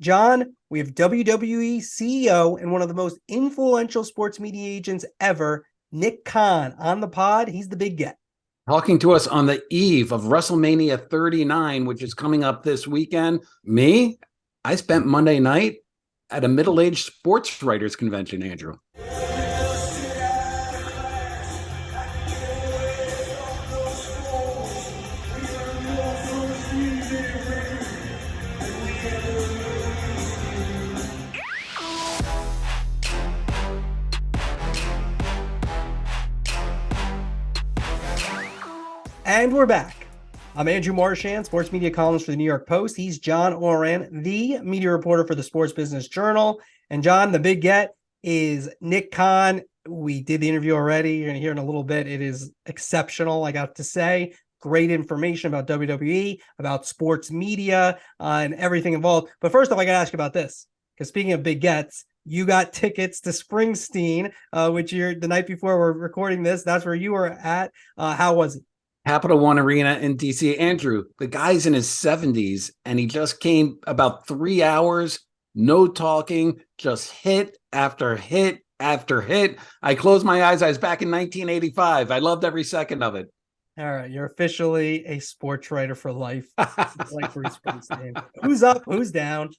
John, we have WWE CEO and one of the most influential sports media agents ever, Nick Khan, on the pod. He's the big get. Talking to us on the eve of WrestleMania 39, which is coming up this weekend. Me, I spent Monday night at a middle-aged sports writers convention, Andrew. And we're back. I'm Andrew Marchand, sports media columnist for the New York Post. He's John Ourand, the media reporter for the Sports Business Journal. And John, the big get is Nick Khan. We did the interview already. You're going to hear in a little bit. It is exceptional, I got to say. Great information about WWE, about sports media, and everything involved. But first off, I got to ask you about this. Because speaking of big gets, you got tickets to Springsteen, which you're the night before we're recording this. That's where you were at. How was it? Capital One Arena in DC. Andrew, the guy's in his 70s, and he just came about 3 hours, no talking, just hit after hit after hit. I closed my eyes. I was back in 1985. I loved every second of it. All right, you're officially a sports writer for life. Like Bruce Springsteen. Who's up? Who's down?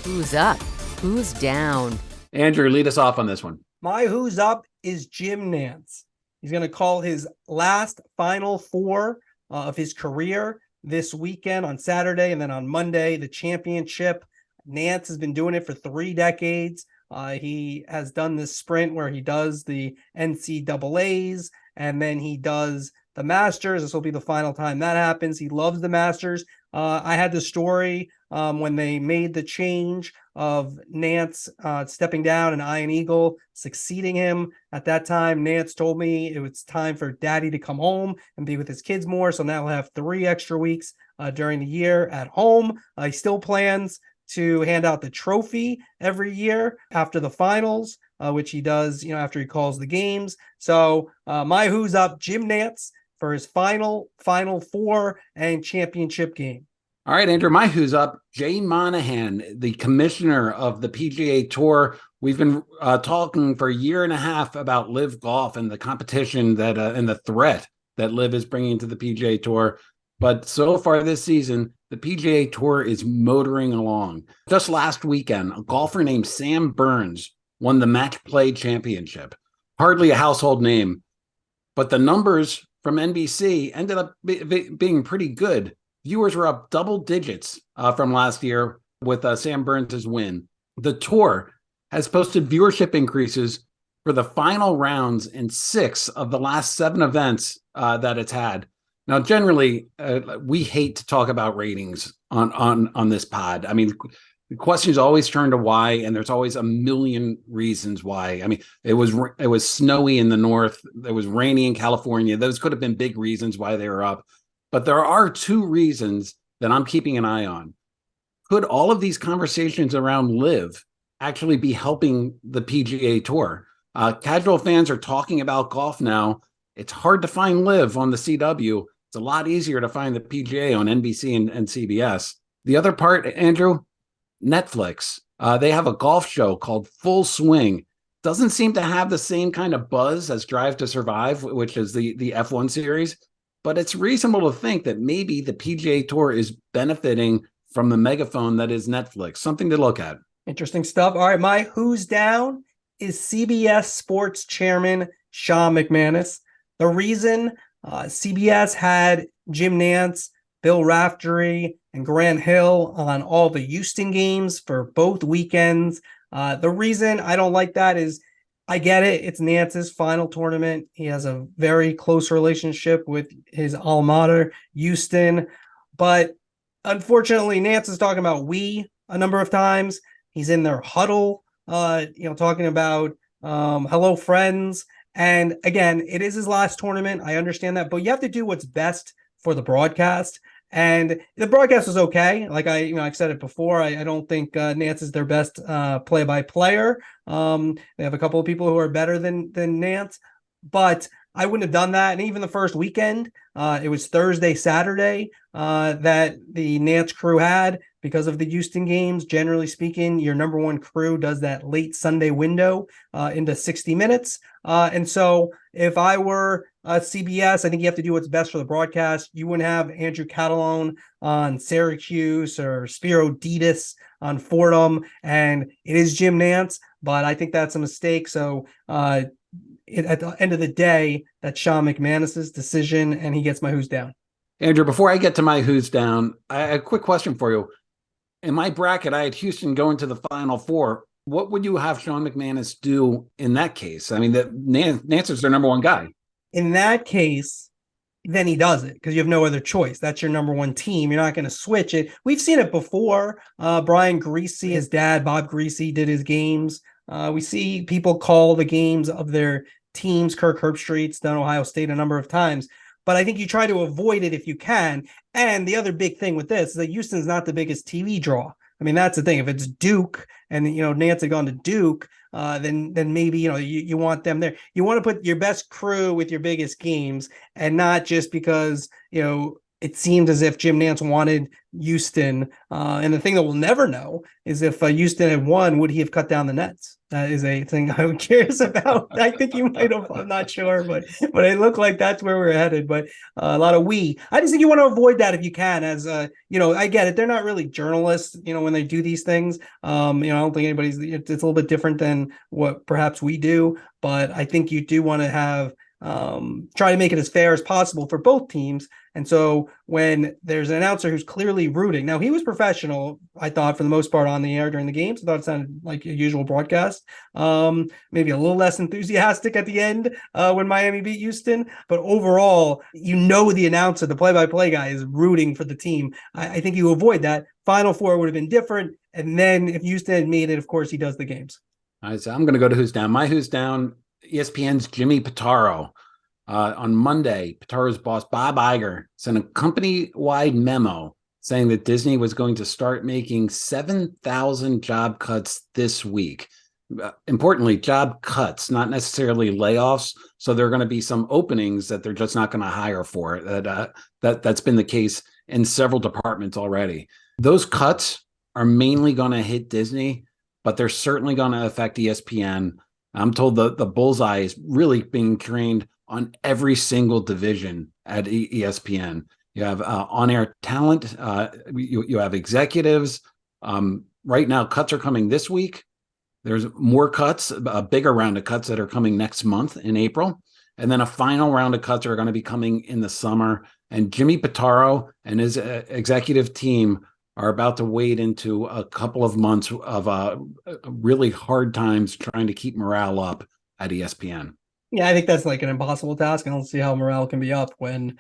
Who's up? Who's down? Andrew, lead us off on this one. My who's up is Jim Nantz. He's going to call his last Final Four of his career this weekend on Saturday, and then on Monday, the championship. Nantz has been doing it for 3 decades. He has done this sprint where he does the NCAAs, and then he does the Masters. This will be the final time that happens. He loves the Masters. I had the story when they made the change of Nantz stepping down and Ian Eagle succeeding him. At that time, Nantz told me it was time for daddy to come home and be with his kids more. So now he'll have 3 extra weeks during the year at home. He still plans to hand out the trophy every year after the finals, which he does, after he calls the games. So my who's up, Jim Nantz, for his final four and championship game. All right, Andrew, my who's up, Jay Monahan, the commissioner of the PGA Tour. We've been talking for a year and a half about LIV Golf and the competition that and the threat that LIV is bringing to the PGA Tour. But so far this season, the PGA Tour is motoring along. Just last weekend, a golfer named Sam Burns won the Match Play Championship. Hardly a household name, but the numbers from NBC ended up being pretty good. Viewers were up double digits from last year with Sam Burns' win. The tour has posted viewership increases for the final rounds in 6 of the last 7 events that it's had. Now, generally, we hate to talk about ratings on this pod. I mean, the questions always turn to why, and there's always a million reasons why. I mean, it was snowy in the north. It was rainy in California. Those could have been big reasons why they were up. But there are 2 reasons that I'm keeping an eye on. Could all of these conversations around LIV actually be helping the PGA Tour? Casual fans are talking about golf now. It's hard to find LIV on the CW. It's a lot easier to find the PGA on NBC and CBS. The other part, Andrew, Netflix. They have a golf show called Full Swing. Doesn't seem to have the same kind of buzz as Drive to Survive, which is the F1 series. But it's reasonable to think that maybe the PGA Tour is benefiting from the megaphone that is Netflix. Something to look at. Interesting stuff. All right, my who's down is CBS Sports Chairman Sean McManus. The reason CBS had Jim Nantz, Bill Raftery, and Grant Hill on all the Houston games for both weekends. The reason I don't like that is I get it. It's Nantz's final tournament. He has a very close relationship with his alma mater, Houston. But unfortunately, Nantz is talking about we a number of times. He's in their huddle, talking about hello, friends. And again, it is his last tournament. I understand that. But you have to do what's best for the broadcast. And the broadcast was okay. Like I've said it before. I don't think Nantz is their best play-by-player. They have a couple of people who are better than Nantz, but I wouldn't have done that. And even the first weekend, it was Thursday, Saturday that the Nance crew had because of the Houston games. Generally speaking, your number one crew does that late Sunday window into 60 minutes. And so if I were CBS, I think you have to do what's best for the broadcast. You wouldn't have Andrew Catalone on Syracuse or Spiro Ditas on Fordham, and it is Jim Nance, but I think that's a mistake. So at the end of the day, that's Sean McManus's decision, and he gets my who's down. Andrew, before I get to my who's down, a quick question for you. In my bracket, I had Houston going to the Final Four. What would you have Sean McManus do in that case? I mean, Nance is their number one guy. In that case, then he does it because you have no other choice. That's your number one team. You're not going to switch it. We've seen it before. Brian Greasy, his dad, Bob Greasy, did his games. We see people call the games of their teams. Kirk Herbstreit's done Ohio State a number of times. But I think you try to avoid it if you can. And the other big thing with this is that Houston's not the biggest TV draw. I mean, that's the thing. If it's Duke and, Nance had gone to Duke, then maybe, you want them there. You want to put your best crew with your biggest games and not just because, it seemed as if Jim Nance wanted Houston. And the thing that we'll never know is if Houston had won, would he have cut down the nets? That is a thing I'm curious about. I think he might have. I'm not sure, but it looked like that's where we're headed. But a lot of I just think you want to avoid that if you can. As I get it. They're not really journalists, when they do these things. I don't think anybody's. It's a little bit different than what perhaps we do. But I think you do want to have try to make it as fair as possible for both teams. And so when there's an announcer who's clearly rooting, now he was professional, I thought, for the most part on the air during the games. I thought it sounded like a usual broadcast. Maybe a little less enthusiastic at the end when Miami beat Houston. But overall, the announcer, the play-by-play guy, is rooting for the team. I think you avoid that. Final Four would have been different. And then if Houston had made it, of course, he does the games. All right, so I'm going to go to who's down. My who's down, ESPN's Jimmy Pitaro. On Monday, Pitaro's boss, Bob Iger, sent a company-wide memo saying that Disney was going to start making 7,000 job cuts this week. Importantly, job cuts, not necessarily layoffs. So there are going to be some openings that they're just not going to hire for. That's been the case in several departments already. Those cuts are mainly going to hit Disney, but they're certainly going to affect ESPN. I'm told the bullseye is really being trained on every single division at ESPN. You have on-air talent. You have executives. Right now, cuts are coming this week. There's more cuts, a bigger round of cuts that are coming next month in April. And then a final round of cuts are going to be coming in the summer. And Jimmy Pitaro and his executive team are about to wade into a couple of months of really hard times trying to keep morale up at ESPN. Yeah, I think that's like an impossible task. I don't see how morale can be up when,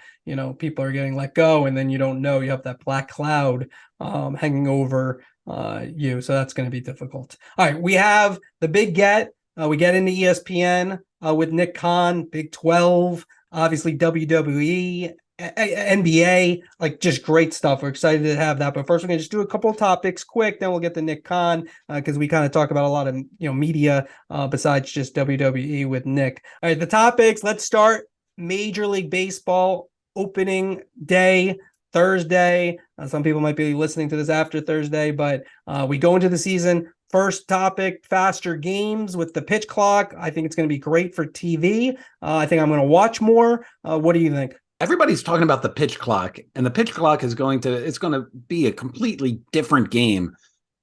people are getting let go and then you don't know, you have that black cloud hanging over you. So that's going to be difficult. All right, we have the big get. We get into ESPN with Nick Khan, Big 12, obviously WWE, NBA, like just great stuff. We're excited to have that. But first, we're going to just do a couple of topics quick. Then we'll get to Nick Khan because we kind of talk about a lot of media besides just WWE with Nick. All right, the topics. Let's start Major League Baseball opening day, Thursday. Some people might be listening to this after Thursday, but we go into the season. First topic, faster games with the pitch clock. I think it's going to be great for TV. I think I'm going to watch more. What do you think? Everybody's talking about the pitch clock, and the pitch clock is going to be a completely different game.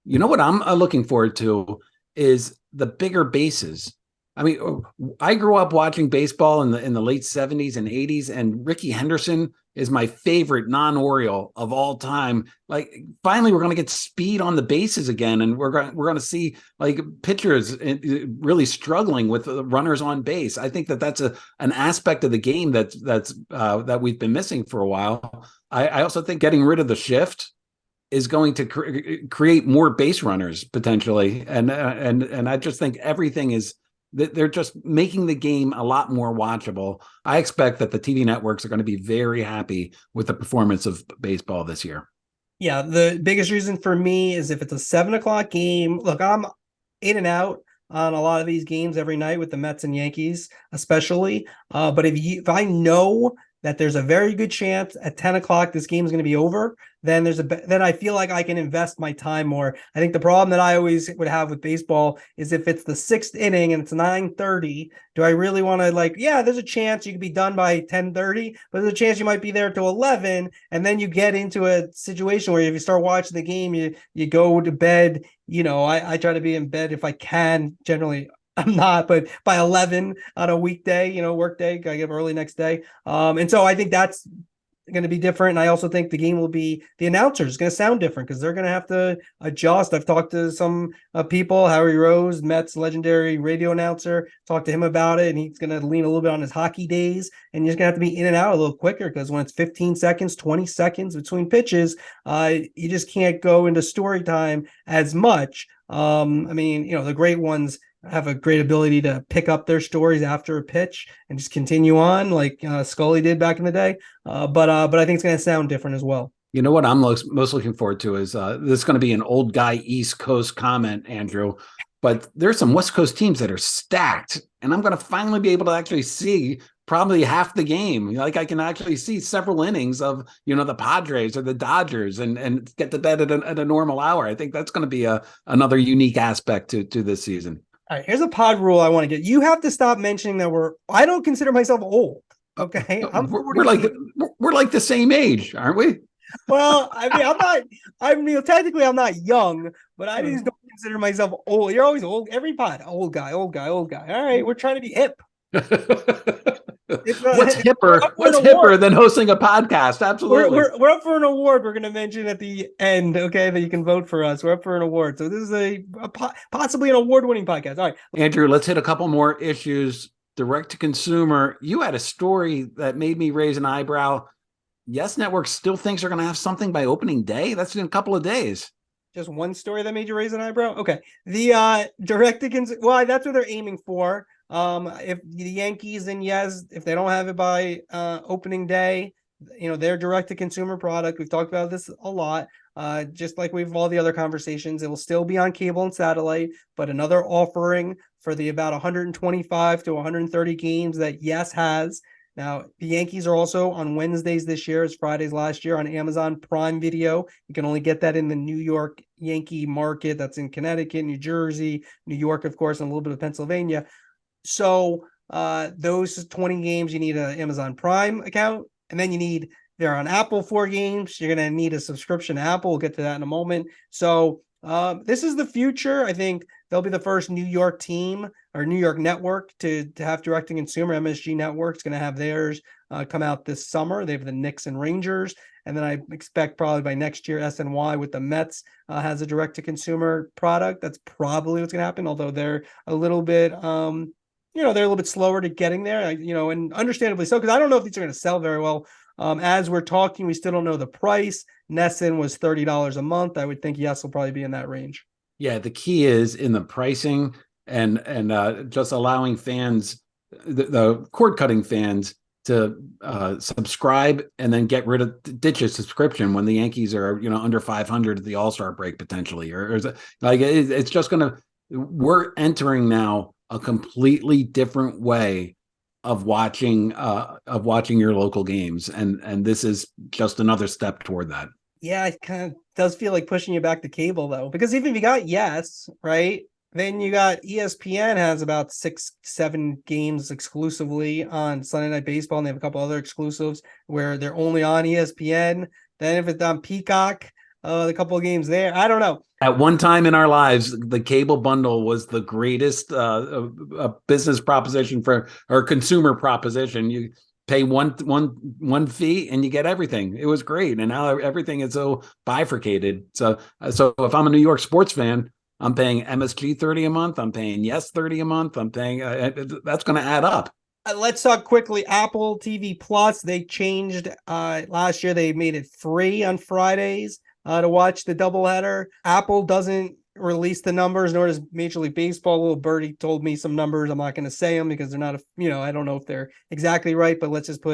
You know what I'm looking forward to is the bigger bases. I mean, I grew up watching baseball in the late 70s and 80s, and Ricky Henderson is my favorite non-Oriole of all time. Like, finally, we're going to get speed on the bases again, and we're going to see like pitchers really struggling with runners on base. I think that's an aspect of the game that we've been missing for a while. I also think getting rid of the shift is going to create more base runners potentially, and I just think everything is. They're just making the game a lot more watchable. I expect that the TV networks are going to be very happy with the performance of baseball this year. Yeah, the biggest reason for me is if it's a 7:00 game. Look, I'm in and out on a lot of these games every night with the Mets and Yankees, especially. But if I know that there's a very good chance at 10 o'clock this game is going to be over, then then I feel like I can invest my time more. I think the problem that I always would have with baseball is if it's the sixth inning and it's 9:30, do I really want to there's a chance you could be done by 10:30, but there's a chance you might be there till 11, and then you get into a situation where if you start watching the game, you go to bed. I try to be in bed if I can. Generally, I'm not, but by 11 on a weekday, work day, I get up early next day. And so I think that's going to be different. And I also think the game will be, the announcer is going to sound different because they're going to have to adjust. I've talked to some people, Harry Rose, Mets legendary radio announcer, talked to him about it. And he's going to lean a little bit on his hockey days, and you're just going to have to be in and out a little quicker because when it's 15 seconds, 20 seconds between pitches, you just can't go into story time as much. The great ones have a great ability to pick up their stories after a pitch and just continue on like Scully did back in the day. But I think it's going to sound different as well. You know what I'm most looking forward to is this is going to be an old guy East Coast comment, Andrew, but there's some West Coast teams that are stacked, and I'm going to finally be able to actually see probably half the game. Like I can actually see several innings of, the Padres or the Dodgers and get to bed at a normal hour. I think that's going to be another unique aspect to this season. All right, here's a pod rule I want to get. You have to stop mentioning that I don't consider myself old. Okay. We're like the same age, aren't we? Well, technically I'm not young, but I just don't consider myself old. You're always old. Every pod, old guy. All right. We're trying to be hip. What's hipper than hosting a podcast? Absolutely. We're up for an award. We're going to mention at the end, okay, that you can vote for us. We're up for an award. So this is possibly an award-winning podcast. All right. Andrew, let's hit a couple more issues. Direct to consumer. You had a story that made me raise an eyebrow. Yes Network still thinks they're going to have something by opening day. That's in a couple of days. Just one story that made you raise an eyebrow? Okay. The direct to consumer, well, that's what they're aiming for. If the Yankees and if they don't have it by opening day, their direct to consumer product, we've talked about this a lot, just like we've all the other conversations, it will still be on cable and satellite, but another offering for the about 125 to 130 games that has. Now, the Yankees are also on Wednesdays this year, as Fridays last year, on Amazon Prime Video. You can only get that in the New York Yankee market. That's in Connecticut, New Jersey, New York, of course, and a little bit of Pennsylvania. So those 20 games, you need an Amazon Prime account, and then they're on Apple 4 games. You're going to need a subscription to Apple. We'll get to that in a moment. So this is the future. I think they'll be the first New York team or New York network to have direct-to-consumer. MSG Network's going to have theirs come out this summer. They have the Knicks and Rangers. And then I expect probably by next year, SNY with the Mets has a direct-to-consumer product. That's probably what's going to happen, although they're a little bit they're a little bit slower to getting there, and understandably so, because I don't know if these are going to sell very well. As we're talking, we still don't know the price. Nesson was $30 a month. I would think will probably be in that range. Yeah, the key is in the pricing and just allowing fans, the cord cutting fans, to subscribe and then ditch a subscription when the Yankees are under 500 at the All-Star break potentially, or it's just we're entering now a completely different way of watching your local games, and this is just another step toward that. Yeah, it kind of does feel like pushing you back to cable though, because even if you got right, then you got ESPN has about 6-7 games exclusively on Sunday Night Baseball, and they have a couple other exclusives where they're only on ESPN. Then if it's on Peacock, a couple of games there. I don't know. At one time in our lives, the cable bundle was the greatest business proposition or consumer proposition. You pay one fee and you get everything. It was great. And now everything is so bifurcated. So if I'm a New York sports fan, I'm paying MSG 30 a month. I'm paying Yes 30 a month. I'm paying that's going to add up. Let's talk quickly. Apple TV Plus, they changed last year. They made it free on Fridays to watch the doubleheader. Apple doesn't release the numbers, nor does Major League Baseball. Little birdie told me some numbers. I'm not going to say them because they're not, I don't know if they're exactly right, but let's just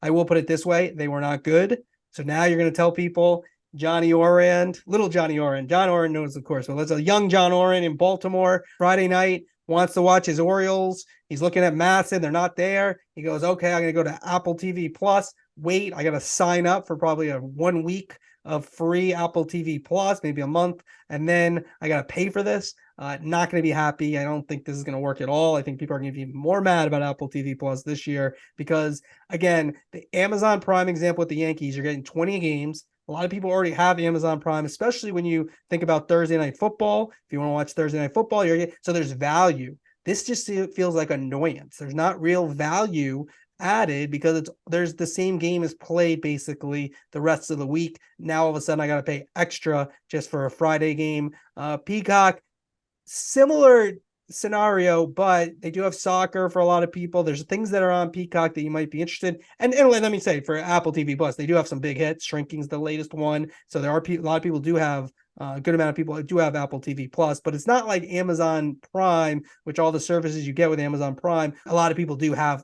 I will put it this way. They were not good. So now you're going to tell people John Ourand knows, of course, but let's a young John Ourand in Baltimore Friday night wants to watch his Orioles. He's looking at Madison. They're not there. He goes, okay, I'm going to go to Apple TV Plus. Wait, I got to sign up for probably a 1 week of free Apple TV Plus, maybe a month. And then I got to pay for this. Not going to be happy. I don't think this is going to work at all. I think people are going to be even more mad about Apple TV Plus this year because, again, the Amazon Prime example with the Yankees, you're getting 20 games. A lot of people already have Amazon Prime, especially when you think about Thursday Night Football. If you want to watch Thursday Night Football, so there's value. This just feels like annoyance. There's not real value added because there's the same game is played basically the rest of the week. Now all of a sudden I got to pay extra just for a Friday game. Peacock, similar scenario, but they do have soccer for a lot of people. There's things that are on Peacock that you might be interested in. And let me say, for Apple TV Plus, they do have some big hits. Shrinking's the latest one. So there are a lot of people do have a good amount of people do have Apple TV Plus, but it's not like Amazon Prime, which all the services you get with Amazon Prime. A lot of people do have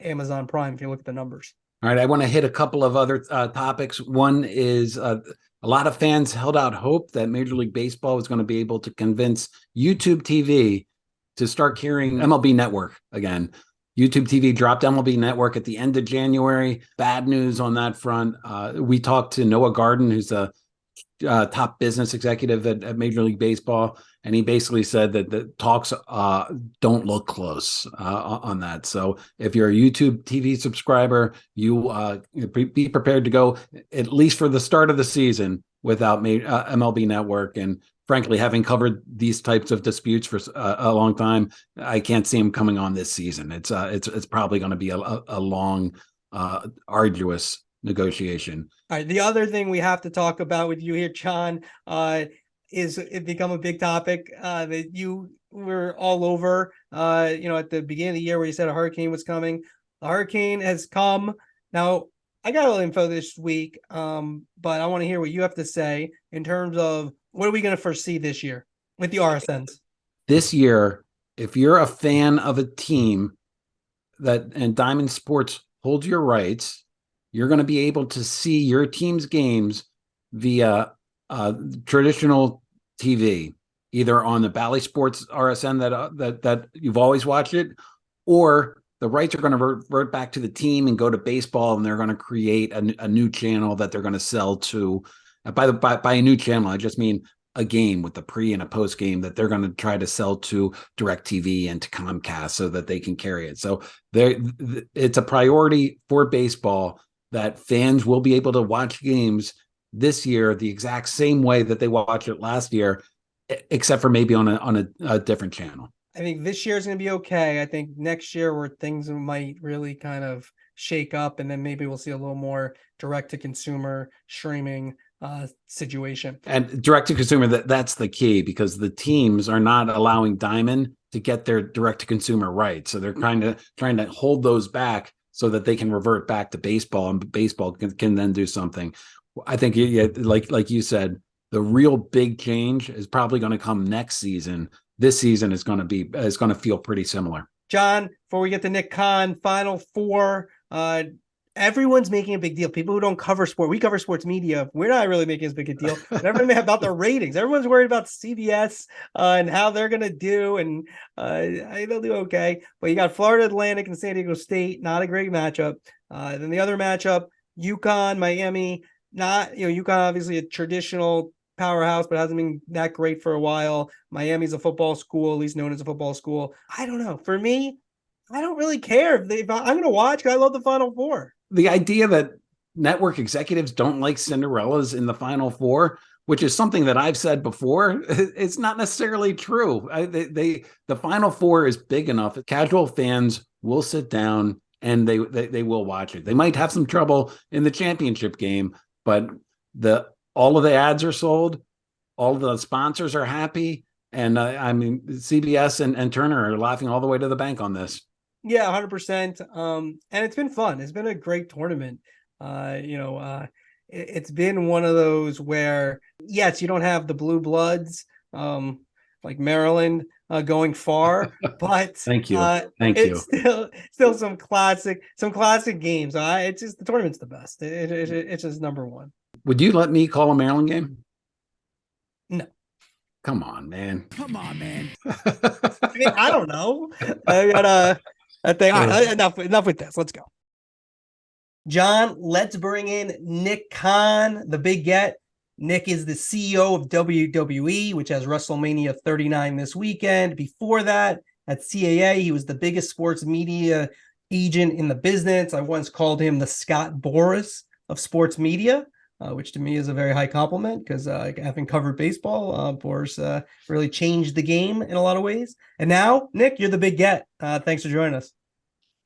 Amazon Prime if you look at the numbers. All right, I want to hit a couple of other topics. One is a lot of fans held out hope that Major League Baseball was going to be able to convince YouTube TV to start carrying MLB Network again. YouTube TV dropped MLB Network at the end of January. Bad news on that front. We talked to Noah Garden, who's a top business executive at Major League Baseball, and he basically said that the talks don't look close on that. So if you're a YouTube TV subscriber, you be prepared to go at least for the start of the season without MLB Network. And frankly, having covered these types of disputes for a long time, I can't see them coming on this season. It's probably going to be a long, arduous negotiation. All right. The other thing we have to talk about with you here, John, is it become a big topic that you were all over, at the beginning of the year where you said a hurricane was coming. The hurricane has come. Now, I got a little info this week, but I want to hear what you have to say in terms of what are we going to foresee this year with the RSNs? This year, if you're a fan of a team and Diamond Sports holds your rights, you're going to be able to see your team's games via traditional TV, either on the Bally Sports RSN that you've always watched it, or the rights are going to revert back to the team and go to baseball, and they're going to create a new channel that they're going to sell to. By a new channel, I just mean a game with a pre and a post game that they're going to try to sell to DirecTV and to Comcast so that they can carry it. So it's a priority for baseball that fans will be able to watch games this year the exact same way that they watched it last year, except for maybe on a different channel. I think this year is going to be okay. I think next year where things might really kind of shake up, and then maybe we'll see a little more direct-to-consumer streaming situation. And direct-to-consumer, that's the key, because the teams are not allowing Diamond to get their direct-to-consumer rights. So they're trying to hold those back so that they can revert back to baseball, and baseball can then do something. I think, like you said, the real big change is probably going to come next season. This season is going to feel pretty similar. John, before we get to Nick Khan, Final Four, everyone's making a big deal. People who don't cover sport, we cover sports media. We're not really making as big a deal. But everyone about the ratings. Everyone's worried about CBS and how they're going to do, and they'll do okay. But you got Florida Atlantic and San Diego State, not a great matchup. Then the other matchup, UConn, Miami. Not, UConn obviously a traditional powerhouse, but hasn't been that great for a while. Miami's a football school, at least known as a football school. I don't know. For me, I don't really care. I'm going to watch. I love the Final Four. The idea that network executives don't like Cinderellas in the Final Four, which is something that I've said before, it's not necessarily true. The Final Four is big enough. Casual fans will sit down and they will watch it. They might have some trouble in the championship game, but all of the ads are sold, all of the sponsors are happy, and CBS and Turner are laughing all the way to the bank on this. Yeah, 100%. And it's been fun. It's been a great tournament. It's been one of those where, yes, you don't have the blue bloods like Maryland going far, but thank you. It's still some classic games. It's just the tournament's the best. It's just number one. Would you let me call a Maryland game? No. Come on, man. I mean, I don't know. I gotta. I think. All right, enough with this. Let's go. John, let's bring in Nick Khan, the big get. Nick is the CEO of WWE, which has WrestleMania 39 this weekend. Before that, at CAA, he was the biggest sports media agent in the business. I once called him the Scott Boras of sports media, which to me is a very high compliment because having covered baseball, Boras really changed the game in a lot of ways. And now, Nick, you're the big get. Thanks for joining us.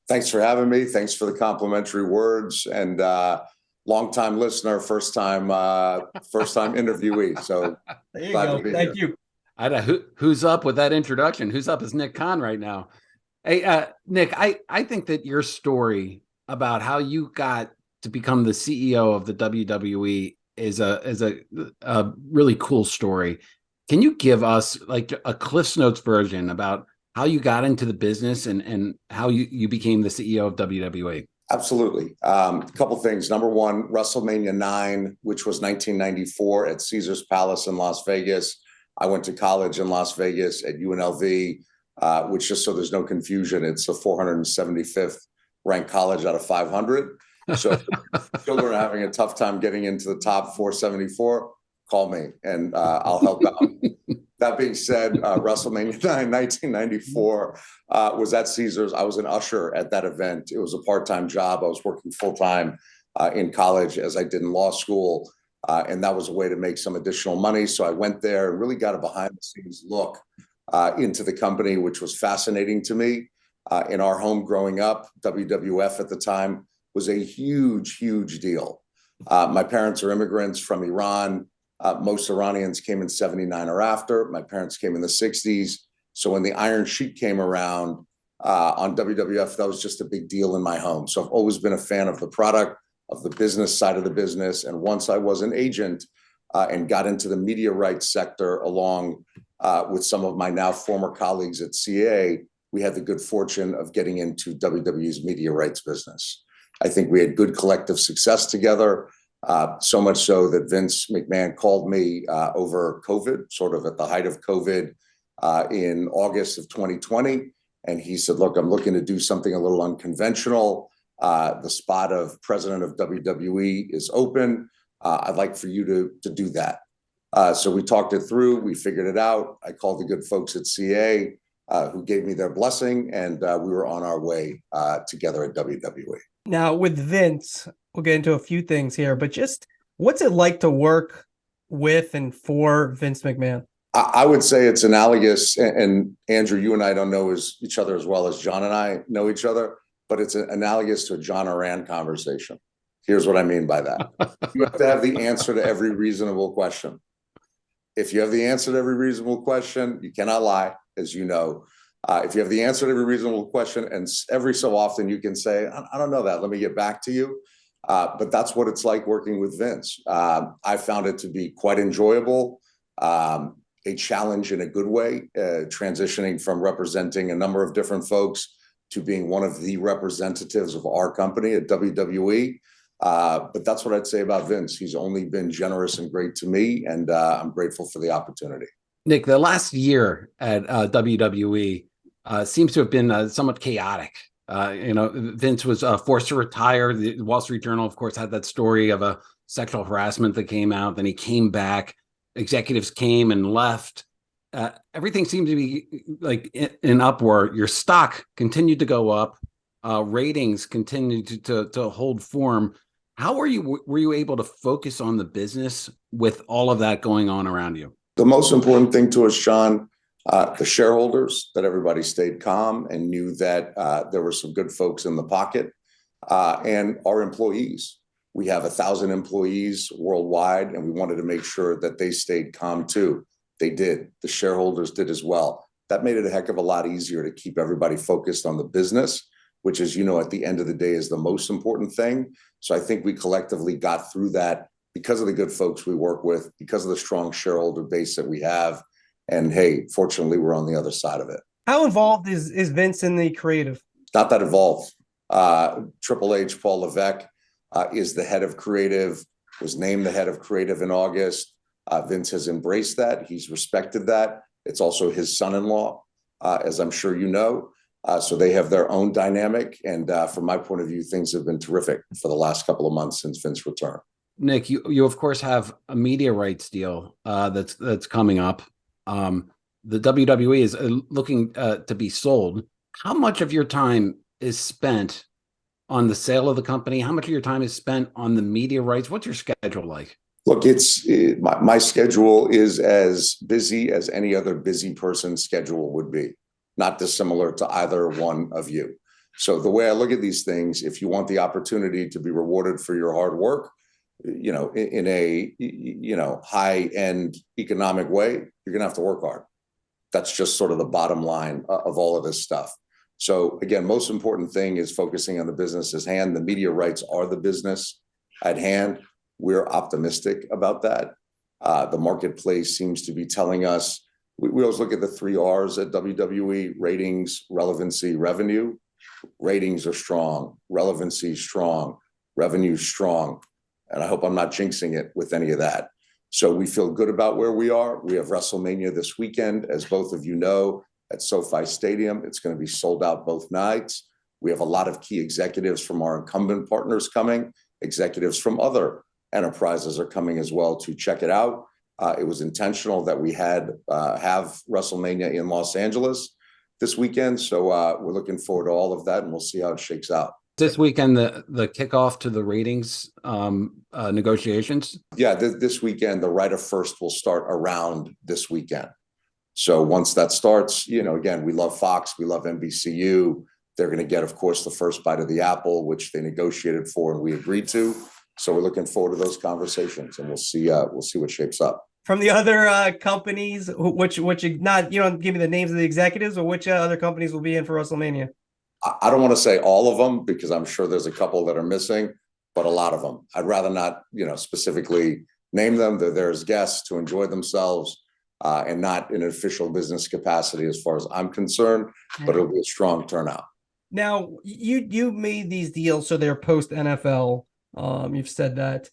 Thanks for having me. Thanks for the complimentary words, and long-time listener, first time interviewee. So there you go. Thank you. Who's up with that introduction? Who's up is Nick Khan right now. Hey, Nick, I think that your story about how you got to become the CEO of the WWE is a really cool story. Can you give us like a Cliff's Notes version about how you got into the business and how you became the CEO of WWE? Absolutely. A couple things. Number one, WrestleMania 9, which was 1994 at Caesar's Palace in Las Vegas. I went to college in Las Vegas at UNLV, which, just so there's no confusion, it's the 475th ranked college out of 500. So children are having a tough time getting into the top 474, call me and I'll help out. That being said, WrestleMania 9, 1994 was at Caesars. I was an usher at that event. It was a part-time job. I was working full-time in college as I did in law school. And that was a way to make some additional money. So I went there and really got a behind-the-scenes look into the company, which was fascinating to me. In our home growing up, WWF at the time was a huge, huge deal. My parents are immigrants from Iran. Most Iranians came in 79 or after. My parents came in the 60s. So when the Iron Sheik came around on WWF, that was just a big deal in my home. So I've always been a fan of the product, of the business side of the business. And once I was an agent and got into the media rights sector along with some of my now former colleagues at CA, we had the good fortune of getting into WWE's media rights business. I think we had good collective success together. So much so that Vince McMahon called me over COVID, sort of at the height of COVID in August of 2020. And he said, look, I'm looking to do something a little unconventional. The spot of president of WWE is open. I'd like for you to do that. So we talked it through. We figured it out. I called the good folks at CA who gave me their blessing. And we were on our way together at WWE. Now with Vince, we'll get into a few things here, but just what's it like to work with and for Vince McMahon? I would say it's analogous, and Andrew, you and I don't know each other as well as John and I know each other, but it's analogous to a John Ourand conversation. Here's what I mean by that. You have to have the answer to every reasonable question. If you have the answer to every reasonable question, you cannot lie, as you know. If you have the answer to every reasonable question, and every so often you can say, I don't know that, let me get back to you. But that's what it's like working with Vince. I found it to be quite enjoyable, a challenge in a good way, transitioning from representing a number of different folks to being one of the representatives of our company at WWE. But that's what I'd say about Vince. He's only been generous and great to me, and I'm grateful for the opportunity. Nick, the last year at WWE seems to have been somewhat chaotic. Vince was forced to retire. The Wall Street Journal, of course, had that story of a sexual harassment that came out. Then he came back. Executives came and left. Everything seemed to be like in upward. Your stock continued to go up. Ratings continued to hold form. How were you able to focus on the business with all of that going on around you? The most important thing to us, Sean, the shareholders, that everybody stayed calm and knew that there were some good folks in the pocket, and our employees. We have 1,000 employees worldwide, and we wanted to make sure that they stayed calm too. They did. The shareholders did as well. That made it a heck of a lot easier to keep everybody focused on the business, which is, at the end of the day is the most important thing. So I think we collectively got through that because of the good folks we work with, because of the strong shareholder base that we have. And hey, fortunately, we're on the other side of it. How involved is Vince in the creative? Not that involved. Triple H, Paul Levesque, is the head of creative, was named the head of creative in August. Vince has embraced that. He's respected that. It's also his son-in-law, as I'm sure you know. So they have their own dynamic. And from my point of view, things have been terrific for the last couple of months since Vince returned. Nick, you of course have a media rights deal that's coming up. The WWE is looking to be sold. How much of your time is spent on the sale of the company? How much of your time is spent on the media rights? What's your schedule like? Look, my schedule is as busy as any other busy person's schedule would be, not dissimilar to either one of you. So the way I look at these things, if you want the opportunity to be rewarded for your hard work, in a high-end economic way, you're going to have to work hard. That's just sort of the bottom line of all of this stuff. So again, most important thing is focusing on the business at hand. The media rights are the business at hand. We're optimistic about that. The marketplace seems to be telling us, we always look at the 3 R's at WWE: ratings, relevancy, revenue. Ratings are strong, relevancy strong, revenue strong. And I hope I'm not jinxing it with any of that. So we feel good about where we are. We have WrestleMania this weekend, as both of you know, at SoFi Stadium. It's going to be sold out both nights. We have a lot of key executives from our incumbent partners coming. Executives from other enterprises are coming as well to check it out. It was intentional that we have WrestleMania in Los Angeles this weekend. So we're looking forward to all of that, and we'll see how it shakes out. This weekend, the kickoff to the ratings negotiations? Yeah, this weekend, the right of first will start around this weekend. So once that starts, again, we love Fox, we love NBCU. They're going to get, of course, the first bite of the apple, which they negotiated for and we agreed to. So we're looking forward to those conversations, and we'll see what shapes up. From the other companies, which not, you don't give me the names of the executives, or which other companies will be in for WrestleMania? I don't want to say all of them, because I'm sure there's a couple that are missing, but a lot of them. I'd rather not, specifically name them. They're there as guests to enjoy themselves, and not in an official business capacity as far as I'm concerned, but it'll be a strong turnout. Now, you made these deals so they're post NFL. You've said that.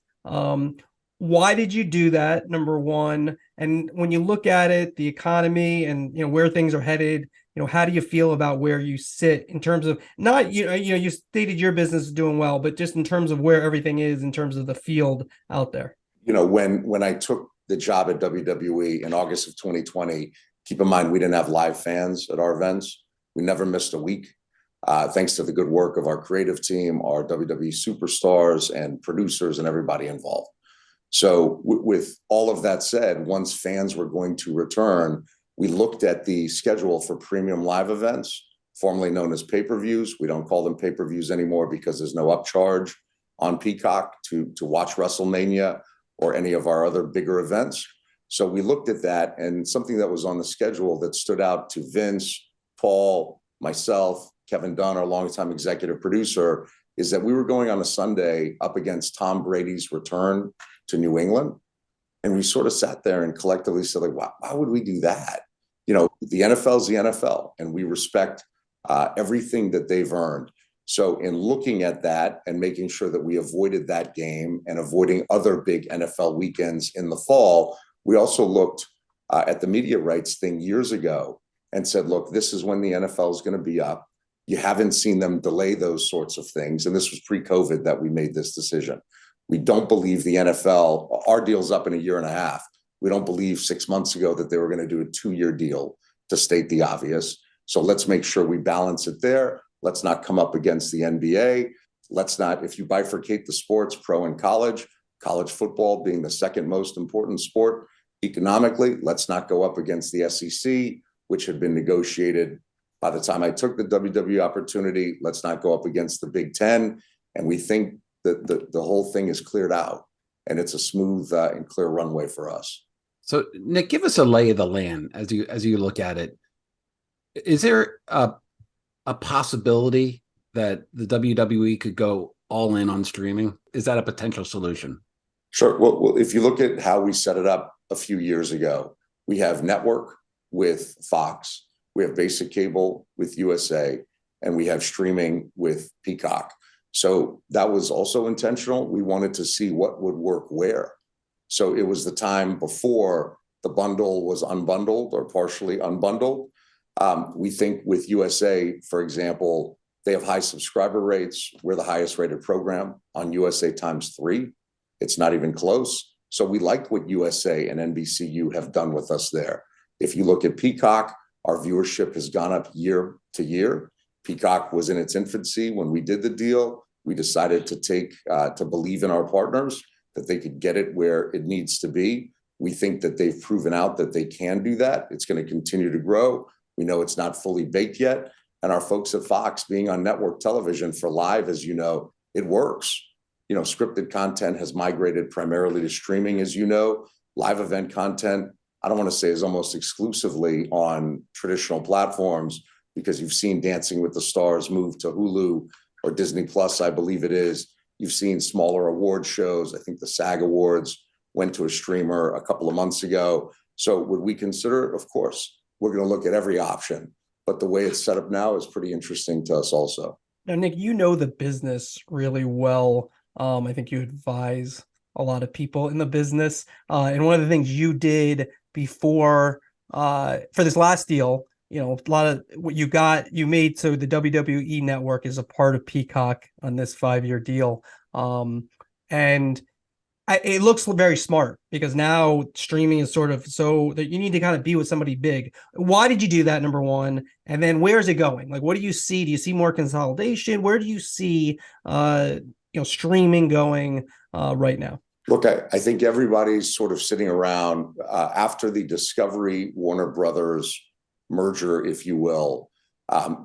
Why did you do that? Number one, and when you look at it, the economy and where things are headed, how do you feel about where you sit in terms of not you stated your business is doing well, but just in terms of where everything is in terms of the field out there? When I took the job at WWE in August of 2020, keep in mind we didn't have live fans at our events. We never missed a week. Thanks to the good work of our creative team, our WWE superstars and producers and everybody involved. So with all of that said, once fans were going to return, we looked at the schedule for premium live events, formerly known as pay-per-views. We don't call them pay-per-views anymore because there's no upcharge on Peacock to watch WrestleMania or any of our other bigger events. So we looked at that, and something that was on the schedule that stood out to Vince, Paul, myself, Kevin Dunn, our longtime executive producer, is that we were going on a Sunday up against Tom Brady's return to New England. And we sort of sat there and collectively said, why would we do that? The NFL is the NFL, and we respect everything that they've earned. So in looking at that and making sure that we avoided that game and avoiding other big NFL weekends in the fall, we also looked at the media rights thing years ago and said, look, this is when the NFL is going to be up. You haven't seen them delay those sorts of things. And this was pre-COVID that we made this decision. We don't believe the NFL, our deal's up in a year and a half. We don't believe 6 months ago that they were going to do a 2-year deal, to state the obvious. So let's make sure we balance it there. Let's not come up against the NBA. Let's not, if you bifurcate the sports, pro and college football being the second most important sport economically, let's not go up against the SEC, which had been negotiated by the time I took the WWE opportunity. Let's not go up against the Big Ten. And we think that the whole thing is cleared out, and it's a smooth and clear runway for us. So, Nick, give us a lay of the land as you look at it. Is there a possibility that the WWE could go all in on streaming? Is that a potential solution? Sure. Well, if you look at how we set it up a few years ago, we have network with Fox, we have basic cable with USA, and we have streaming with Peacock. So that was also intentional. We wanted to see what would work where. So it was the time before the bundle was unbundled or partially unbundled. We think with USA, for example, they have high subscriber rates. We're the highest rated program on USA ×3. It's not even close. So we like what USA and NBCU have done with us there. If you look at Peacock, our viewership has gone up year to year. Peacock was in its infancy when we did the deal. We decided to believe in our partners, that they could get it where it needs to be. We think that they've proven out that they can do that. It's going to continue to grow. We know it's not fully baked yet. And our folks at Fox being on network television for live, as you know, it works. Scripted content has migrated primarily to streaming, as you know. Live event content, I don't want to say is almost exclusively on traditional platforms, because you've seen Dancing with the Stars move to Hulu or Disney Plus, I believe it is. You've seen smaller award shows. I think the SAG Awards went to a streamer a couple of months ago. So would we consider it? Of course. We're going to look at every option. But the way it's set up now is pretty interesting to us also. Now, Nick, you know the business really well. I think you advise a lot of people in the business. And one of the things you did before for this last deal, a lot of what you made so the WWE network is a part of Peacock on this 5-year deal. And it looks very smart, because now streaming is sort of so that you need to kind of be with somebody big. Why did you do that, number one? And then where's it going? Like, what do you see? Do you see more consolidation? Where do you see, streaming going right now? Look, I think everybody's sort of sitting around after the Discovery Warner Brothers merger, if you will.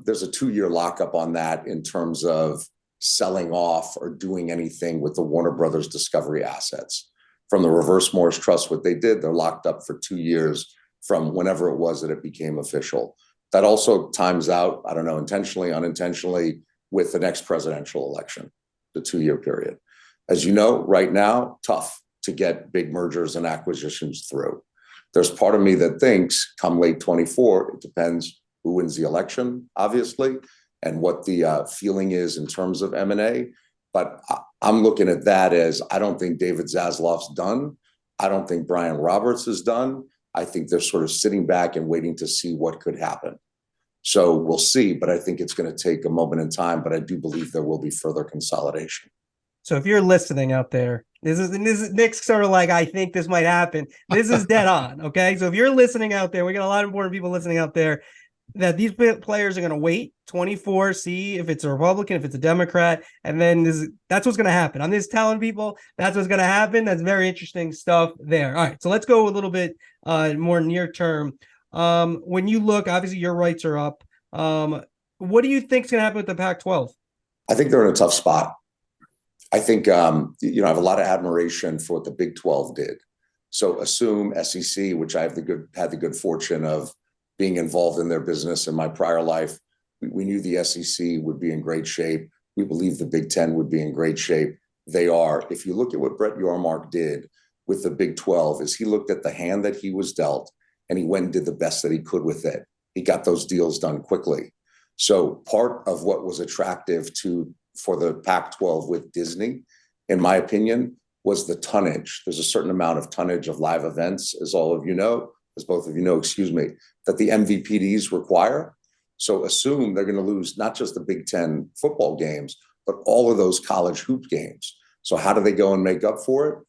There's a 2-year lockup on that in terms of selling off or doing anything with the Warner Brothers Discovery assets. From the Reverse Morris Trust, what they did, they're locked up for 2 years from whenever it was that it became official. That also times out, I don't know, intentionally, unintentionally, with the next presidential election, the 2-year period. As you know, right now, tough to get big mergers and acquisitions through. There's part of me that thinks come late 24, it depends who wins the election, obviously, and what the feeling is in terms of M&A. But I'm looking at that as, I don't think David Zaslav's done. I don't think Brian Roberts is done. I think they're sort of sitting back and waiting to see what could happen. So we'll see, but I think it's going to take a moment in time, but I do believe there will be further consolidation. So if you're listening out there, this is Nick's sort of like, I think this might happen. This is dead on. Okay. So if you're listening out there, we got a lot of important people listening out there, that these players are going to wait 24, see if it's a Republican, if it's a Democrat, and then that's what's going to happen. I'm just telling people that's what's going to happen. That's very interesting stuff there. All right, so let's go a little bit more near term. When you look, obviously your rights are up. What do you think is going to happen with the Pac-12? I think they're in a tough spot. I think, I have a lot of admiration for what the Big 12 did. So assume SEC, which I had the good fortune of being involved in their business in my prior life. We knew the SEC would be in great shape. We believe the Big Ten would be in great shape. They are. If you look at what Brett Yormark did with the Big 12, is he looked at the hand that he was dealt and he went and did the best that he could with it. He got those deals done quickly. So part of what was attractive for the Pac-12 with Disney, in my opinion, was the tonnage. There's a certain amount of tonnage of live events, as both of you know, that the MVPDs require. So assume they're going to lose not just the Big Ten football games, but all of those college hoop games. So how do they go and make up for it?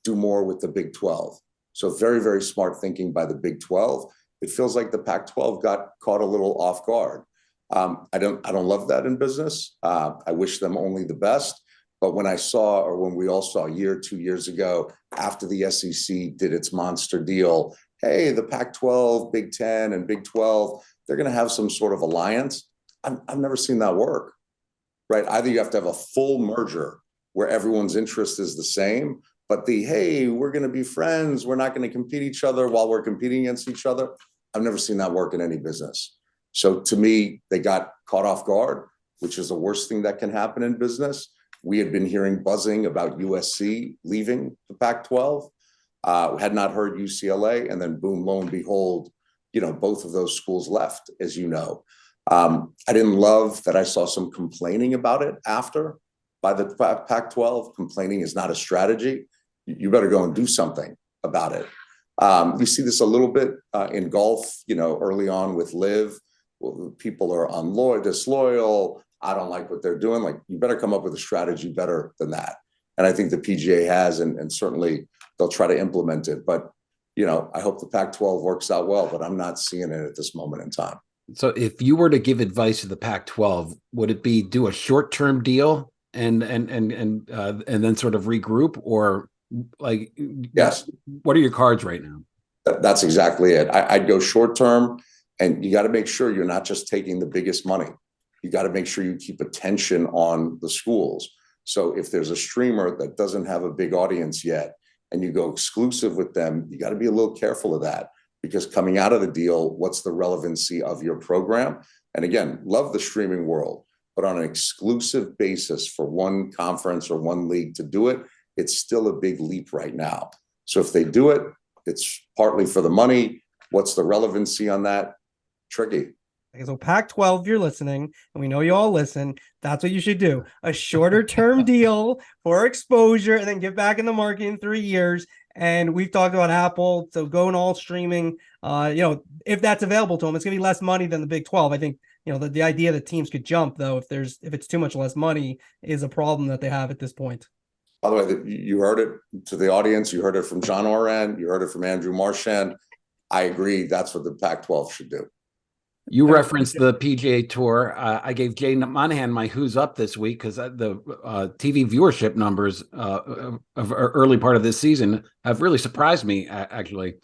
Do more with the Big 12. So very, very smart thinking by the Big 12. It feels like the Pac-12 got caught a little off guard. I don't love that in business. I wish them only the best. But when we all saw 2 years ago, after the SEC did its monster deal, hey, the Pac-12, Big 10, and Big 12, they're going to have some sort of alliance. I've never seen that work, right? Either you have to have a full merger where everyone's interest is the same, but hey, we're going to be friends, we're not going to compete each other while we're competing against each other. I've never seen that work in any business. So to me, they got caught off guard, which is the worst thing that can happen in business. We had been hearing buzzing about USC leaving the Pac-12. Had not heard UCLA, and then boom, lo and behold, both of those schools left, as you know. I didn't love that I saw some complaining about it after by the Pac-12. Complaining is not a strategy. you better go and do something about it. You see this a little bit in golf, early on with LIV. Well, people are disloyal. I don't like what they're doing. Like, you better come up with a strategy better than that. And I think the PGA has, and certainly they'll try to implement it. But, I hope the Pac-12 works out well, but I'm not seeing it at this moment in time. So if you were to give advice to the Pac-12, would it be do a short-term deal and then sort of regroup, or like, yes, what are your cards right now? That's exactly it. I'd go short-term, and you got to make sure you're not just taking the biggest money. You got to make sure you keep attention on the schools. So if there's a streamer that doesn't have a big audience yet, and you go exclusive with them, you got to be a little careful of that, because coming out of the deal, what's the relevancy of your program? And again, love the streaming world, but on an exclusive basis for one conference or one league to do it, it's still a big leap right now. So if they do it, it's partly for the money. What's the relevancy on that? Tricky. Okay, so Pac-12, if you're listening, and we know you all listen, that's what you should do. A shorter term deal for exposure, and then get back in the market in 3 years. And we've talked about Apple, so going all streaming, if that's available to them, it's going to be less money than the Big 12. I think, the idea that teams could jump, though, if it's too much less money, is a problem that they have at this point. By the way, you heard it to the audience. You heard it from John Ourand. You heard it from Andrew Marchand. I agree. That's what the Pac-12 should do. You referenced the PGA Tour. I gave Jay Monahan my who's up this week because the TV viewership numbers of early part of this season have really surprised me, actually.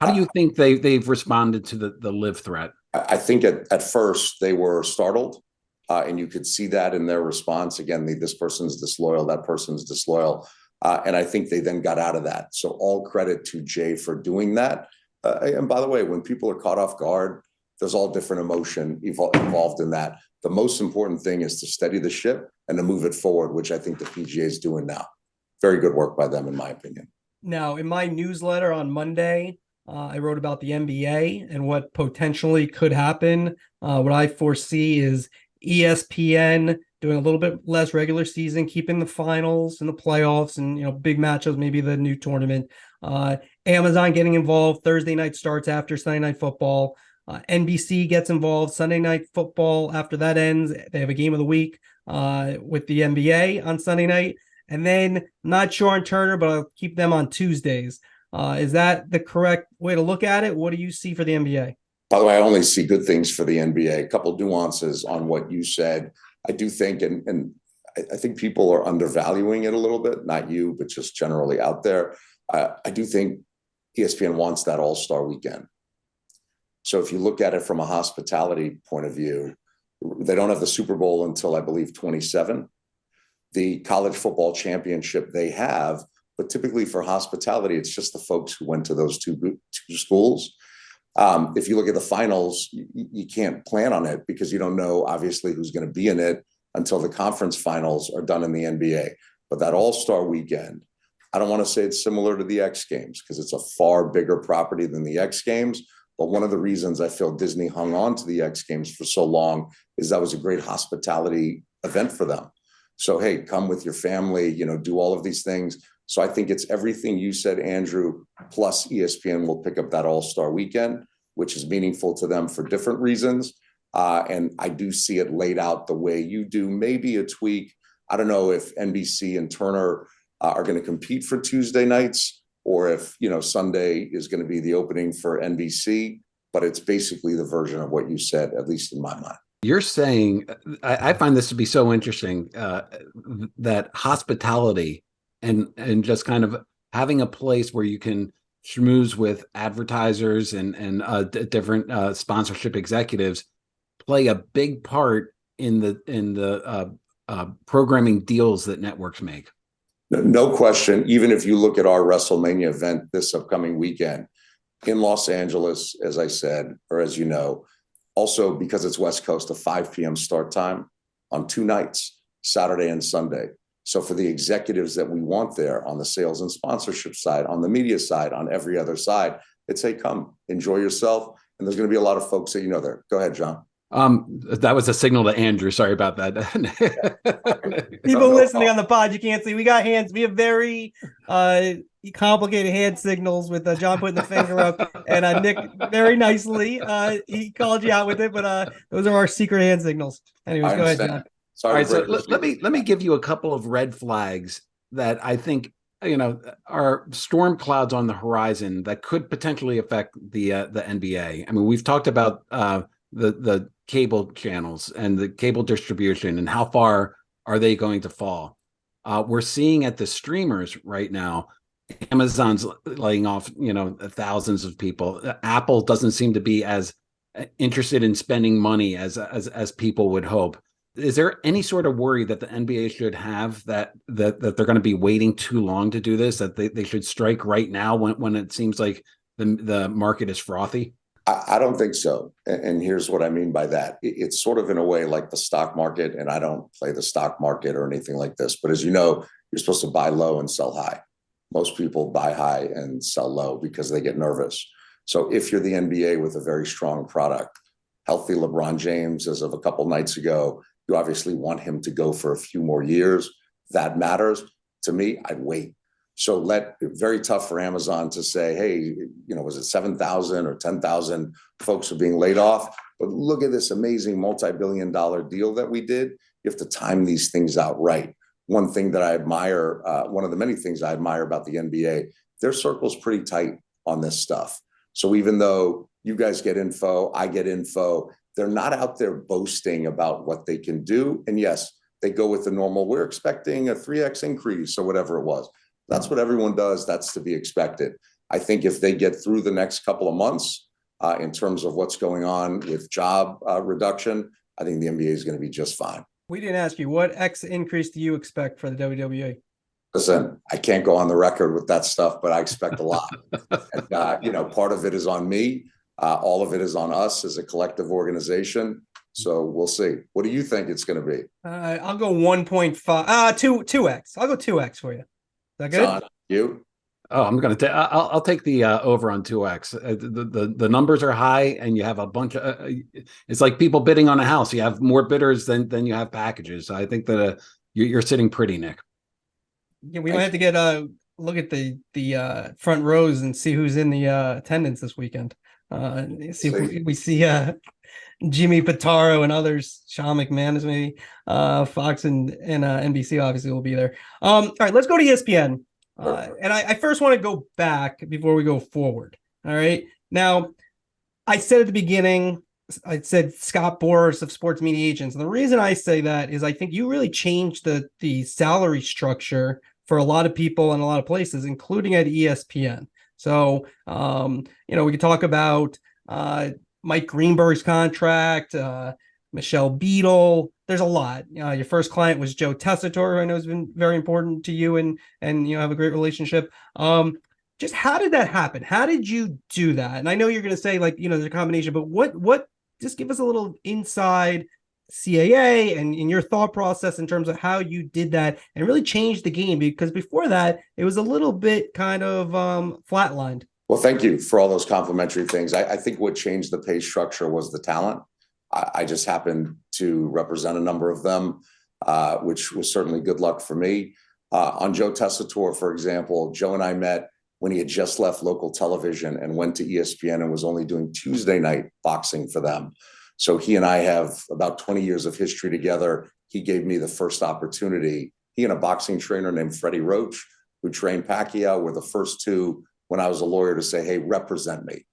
How do you think they've responded to the LIV threat? I think at first they were startled, and you could see that in their response. Again, this person's disloyal, that person's disloyal. And I think they then got out of that. So all credit to Jay for doing that. And by the way, when people are caught off guard, there's all different emotion involved in that. The most important thing is to steady the ship and to move it forward, which I think the PGA is doing now. Very good work by them, in my opinion. Now, in my newsletter on Monday, I wrote about the NBA and what potentially could happen. What I foresee is ESPN doing a little bit less regular season, keeping the finals and the playoffs and, big matchups, maybe the new tournament. Amazon getting involved. Thursday night starts after Sunday Night Football. NBC gets involved. Sunday Night Football, after that ends, they have a game of the week with the NBA on Sunday night. And then, not sure on Turner, but I'll keep them on Tuesdays. Is that the correct way to look at it? What do you see for the NBA? By the way, I only see good things for the NBA. A couple nuances on what you said. I do think, and I think people are undervaluing it a little bit, not you, but just generally out there. I do think ESPN wants that All-Star weekend. So if you look at it from a hospitality point of view, they don't have the Super Bowl until, I believe, 27. The college football championship they have, but typically for hospitality, it's just the folks who went to those two schools. If you look at the finals, you can't plan on it because you don't know, obviously, who's going to be in it until the conference finals are done in the NBA. But that All-Star weekend, I don't want to say it's similar to the X Games because it's a far bigger property than the X Games. But one of the reasons I feel Disney hung on to the X Games for so long is that was a great hospitality event for them. So, hey, come with your family, do all of these things. So I think it's everything you said, Andrew, plus ESPN will pick up that All-Star weekend, which is meaningful to them for different reasons. And I do see it laid out the way you do, maybe a tweak. I don't know if NBC and Turner are going to compete for Tuesday nights, or if, Sunday is going to be the opening for NBC, but it's basically the version of what you said, at least in my mind. You're saying, I find this to be so interesting, that hospitality and just kind of having a place where you can schmooze with advertisers and different sponsorship executives play a big part in the programming deals that networks make. No question. Even if you look at our Wrestlemania event this upcoming weekend in Los Angeles, as I said, or as you know, also because it's West Coast, a 5 p.m. start time on 2 nights, Saturday and Sunday. So for the executives that we want there on the sales and sponsorship side, on the media side, on every other side, it's, hey, come, enjoy yourself. And there's going to be a lot of folks that there. Go ahead, John. That was a signal to Andrew. Sorry about that. People listening on the pod, you can't see. We got hands. We have very complicated hand signals with John putting the finger up, and Nick very nicely he called you out with it. But those are our secret hand signals. Anyways, go ahead, John. Sorry. All right, so let me give you a couple of red flags that I think are storm clouds on the horizon that could potentially affect the NBA. I mean, we've talked about the cable channels and the cable distribution and how far are they going to fall. We're seeing at the streamers right now, Amazon's laying off, thousands of people. Apple doesn't seem to be as interested in spending money as people would hope. Is there any sort of worry that the NBA should have that they're going to be waiting too long to do this, that they should strike right now when it seems like the market is frothy? I don't think so. And here's what I mean by that. It's sort of in a way like the stock market, and I don't play the stock market or anything like this. But as you know, you're supposed to buy low and sell high. Most people buy high and sell low because they get nervous. So if you're the NBA with a very strong product, healthy LeBron James, as of a couple nights ago, you obviously want him to go for a few more years. That matters. To me, I'd wait. So very tough for Amazon to say, hey, was it 7,000 or 10,000 folks are being laid off? But look at this amazing multi-billion-dollar deal that we did. You have to time these things out right. One thing that I admire, one of the many things I admire about the NBA, their circle's pretty tight on this stuff. So even though you guys get info, I get info, they're not out there boasting about what they can do. And yes, they go with the normal, we're expecting a 3x increase or whatever it was. That's what everyone does. That's to be expected. I think if they get through the next couple of months in terms of what's going on with job reduction, I think the NBA is going to be just fine. We didn't ask you, what X increase do you expect for the WWE? Listen, I can't go on the record with that stuff, but I expect a lot. And, part of it is on me. All of it is on us as a collective organization. So we'll see. What do you think it's going to be? I'll go 1.5, 2x. I'll go 2x for you. Is that good? John, you? Oh, I'll take the over on 2x. The numbers are high, and you have a bunch of. It's like people bidding on a house. You have more bidders than you have packages. So I think that you're sitting pretty, Nick. Yeah, we might have to get look at the front rows and see who's in the attendance this weekend. See if we see Jimmy Pitaro and others. Sean McMahon is maybe Fox and NBC obviously will be there. All right, let's go to ESPN. And I first want to go back before we go forward. All right. Now, I said at the beginning, I said Scott Boras of Sports Media Agents. And the reason I say that is I think you really changed the salary structure for a lot of people in a lot of places, including at ESPN. So, we could talk about Mike Greenberg's contract, Michelle Beadle. There's a lot. Your first client was Joe Tessitore, who I know has been very important to you and have a great relationship. Just how did that happen? How did you do that? And I know you're going to say there's a combination, but what? Just give us a little inside CAA and your thought process in terms of how you did that and really changed the game, because before that it was a little bit kind of flatlined. Well, thank you for all those complimentary things. I think what changed the pay structure was the talent. I just happened to represent a number of them, which was certainly good luck for me. On Joe Tessitore, for example, Joe and I met when he had just left local television and went to ESPN and was only doing Tuesday night boxing for them. So he and I have about 20 years of history together. He gave me the first opportunity. He and a boxing trainer named Freddie Roach, who trained Pacquiao, were the first two when I was a lawyer to say, hey, represent me.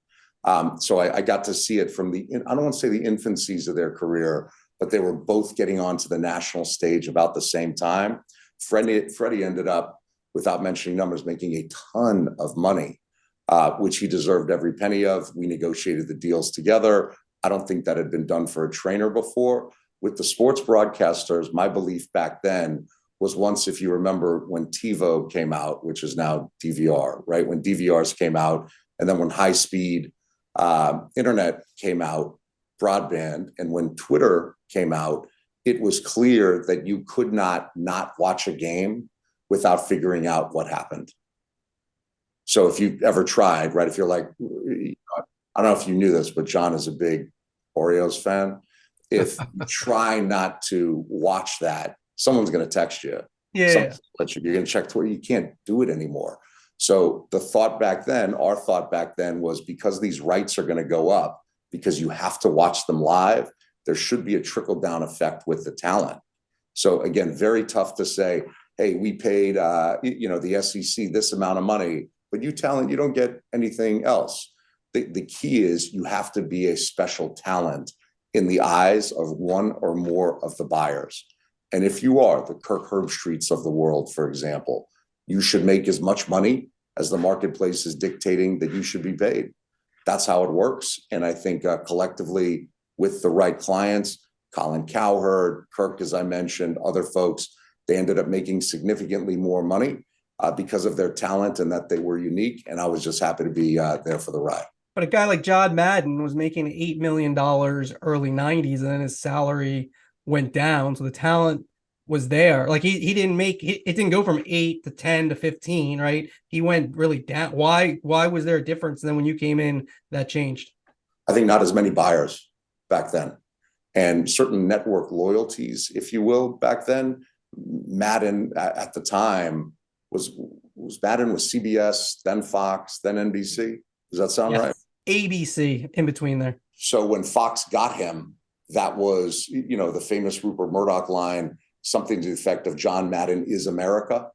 So I got to see it from I don't want to say the infancies of their career, but they were both getting onto the national stage about the same time. Freddie ended up, without mentioning numbers, making a ton of money, which he deserved every penny of. We negotiated the deals together. I don't think that had been done for a trainer before. With the sports broadcasters, my belief back then was once, if you remember, when TiVo came out, which is now DVR, right? When DVRs came out, and then when high-speed internet came out, broadband, and when Twitter came out, it was clear that you could not watch a game without figuring out what happened. So if you've ever tried, right, if you're like, I don't know if you knew this, but John is a big Oreos fan. if you try not to watch that, someone's going to text you. Yeah. You're going to check Twitter. You can't do it anymore. So the thought back then, our thought back then was, because these rights are going to go up, because you have to watch them live, there should be a trickle down effect with the talent. So again, very tough to say, hey, we paid, the SEC this amount of money, but you talent, you don't get anything else. The key is you have to be a special talent in the eyes of one or more of the buyers. And if you are the Kirk Herbstreits of the world, for example, you should make as much money as the marketplace is dictating that you should be paid. That's how it works. And I think collectively with the right clients, Colin Cowherd, Kirk, as I mentioned, other folks, they ended up making significantly more money because of their talent and that they were unique. And I was just happy to be there for the ride. But a guy like John Madden was making $8 million early 90s, and then his salary went down. So the talent was there. Like he didn't make it, didn't go from 8 to 10 to 15, right? He went really down. Why was there a difference? And then when you came in, that changed? I think not as many buyers back then, and certain network loyalties, if you will, back then. Madden at the time was Madden with CBS, then Fox, then NBC. Does that sound right? ABC in between there. So when Fox got him, that was, the famous Rupert Murdoch line, something to the effect of John Madden is America.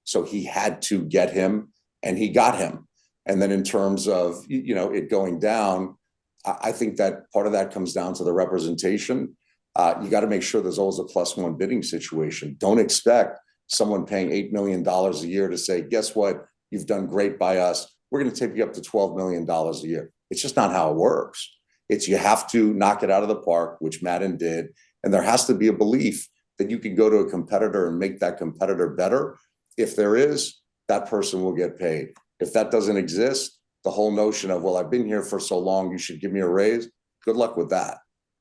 So he had to get him, and he got him. And then in terms of, it going down, I think that part of that comes down to the representation. You got to make sure there's always a +1 bidding situation. Don't expect someone paying $8 million a year to say, guess what? You've done great by us. We're going to take you up to $12 million a year. It's just not how it works. It's you have to knock it out of the park, which Madden did. And there has to be a belief that you can go to a competitor and make that competitor better. If there is, that person will get paid. If that doesn't exist, the whole notion of, well, I've been here for so long, you should give me a raise. Good luck with that.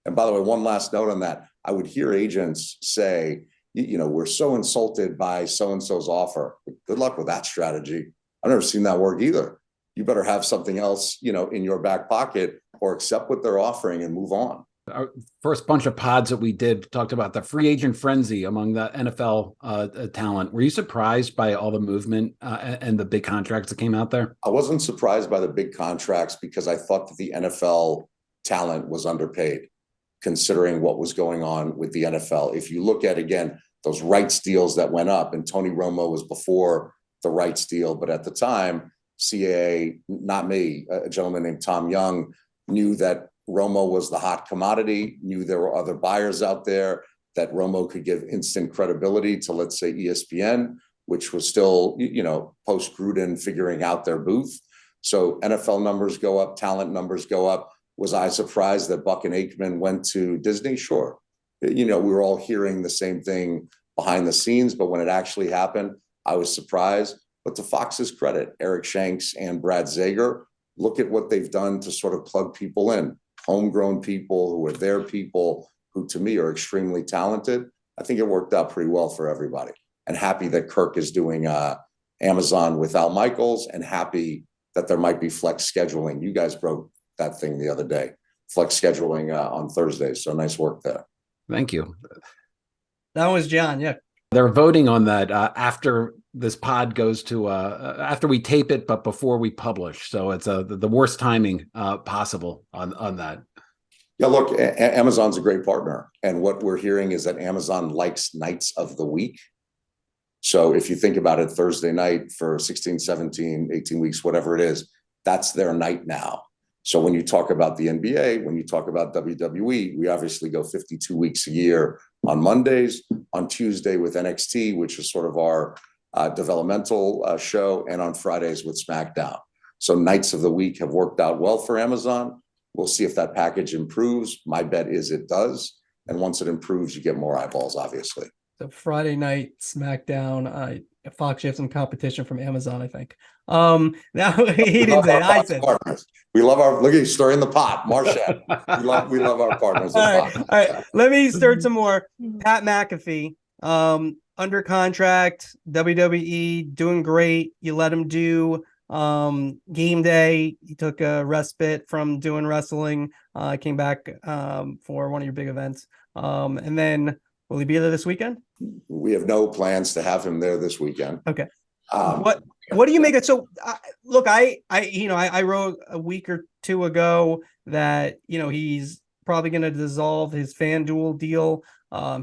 And by the way, one last note on that. I would hear agents say, we're so insulted by so-and-so's offer. Good luck with that strategy. I've never seen that work either. You better have something else, in your back pocket, or accept what they're offering and move on. Our first bunch of pods that we did talked about the free agent frenzy among the NFL talent. Were you surprised by all the movement and the big contracts that came out there? I wasn't surprised by the big contracts because I thought that the NFL talent was underpaid, considering what was going on with the NFL. If you look at, again, those rights deals that went up, and Tony Romo was before the rights deal, but at the time, CAA, not me, a gentleman named Tom Young, knew that Romo was the hot commodity, knew there were other buyers out there, that Romo could give instant credibility to, let's say, ESPN, which was still, post Gruden figuring out their booth. So NFL numbers go up, talent numbers go up. Was I surprised that Buck and Aikman went to Disney? Sure. We were all hearing the same thing behind the scenes, but when it actually happened, I was surprised. But to Fox's credit, Eric Shanks and Brad Zager, look at what they've done to sort of plug people in. Homegrown people who are their people, who to me are extremely talented. I think it worked out pretty well for everybody. And happy that Kirk is doing Amazon with Al Michaels, and happy that there might be flex scheduling. You guys broke that thing the other day, flex scheduling on Thursdays. So nice work there. Thank you. That was John. Yeah. They're voting on that after this pod goes to after we tape it, but before we publish. So it's the worst timing possible on that. Yeah, look, Amazon's a great partner. And what we're hearing is that Amazon likes nights of the week. So if you think about it, Thursday night for 16, 17, 18 weeks, whatever it is, that's their night now. So when you talk about the NBA, when you talk about WWE, we obviously go 52 weeks a year on Mondays, on Tuesday with NXT, which is sort of our developmental show, and on Fridays with SmackDown. So nights of the week have worked out well for Amazon. We'll see if that package improves. My bet is it does. And once it improves, you get more eyeballs, obviously. So Friday night SmackDown, Fox, you have some competition from Amazon, I think. Now he didn't say it. I said partners. We love our look at you stirring the pot, Marchand. we love our partners. All right. Let me stir some more. Pat McAfee, under contract, WWE, doing great. You let him do Game day, he took a respite from doing wrestling, came back for one of your big events. And then will he be there this weekend? We have no plans to have him there this weekend. Okay. What do you make it? So look, I wrote a week or two ago that, he's probably going to dissolve his FanDuel deal.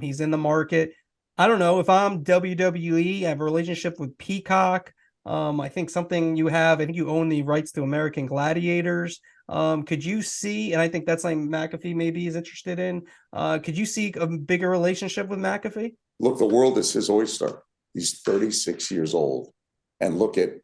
He's in the market. I don't know if I'm WWE, I have a relationship with Peacock. I think I think you own the rights to American Gladiators. Could you see, and I think that's like McAfee maybe is interested in, could you see a bigger relationship with McAfee? Look, the world is his oyster. He's 36 years old. And look at,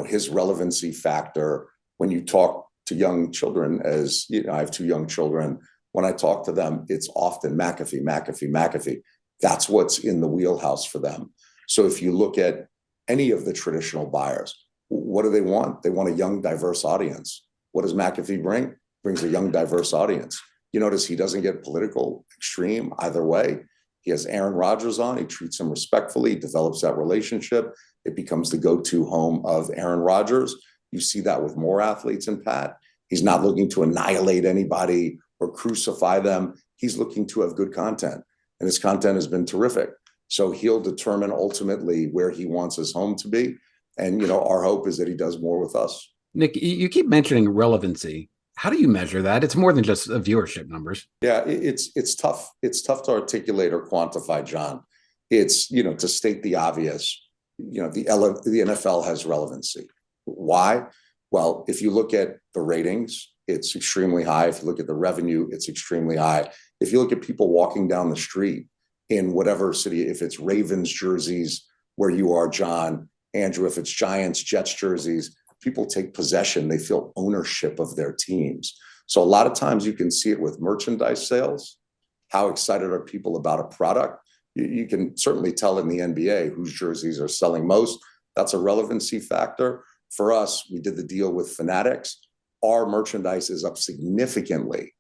his relevancy factor when you talk to young children. As I have 2 young children. When I talk to them, it's often McAfee, McAfee, McAfee. That's what's in the wheelhouse for them. So if you look at any of the traditional buyers, what do they want? They want a young, diverse audience. What does McAfee bring? Brings a young, diverse audience. You notice he doesn't get political, extreme either way. He has Aaron Rodgers on. He treats him respectfully, develops that relationship. It becomes the go-to home of Aaron Rodgers. You see that with more athletes in Pat. He's not looking to annihilate anybody or crucify them. He's looking to have good content, and his content has been terrific. So he'll determine ultimately where he wants his home to be. And, our hope is that he does more with us. Nick, you keep mentioning relevancy. How do you measure that? It's more than just viewership numbers. Yeah, it's tough. It's tough to articulate or quantify, John. It's, to state the obvious, the NFL has relevancy. Why? Well, if you look at the ratings, it's extremely high. If you look at the revenue, it's extremely high. If you look at people walking down the street in whatever city, if it's Ravens jerseys where you are, John, Andrew, if it's Giants, Jets jerseys, people take possession. They feel ownership of their teams. So a lot of times you can see it with merchandise sales. How excited are people about a product? You can certainly tell in the NBA whose jerseys are selling most. That's a relevancy factor. For us, we did the deal with Fanatics. Our merchandise is up significantly,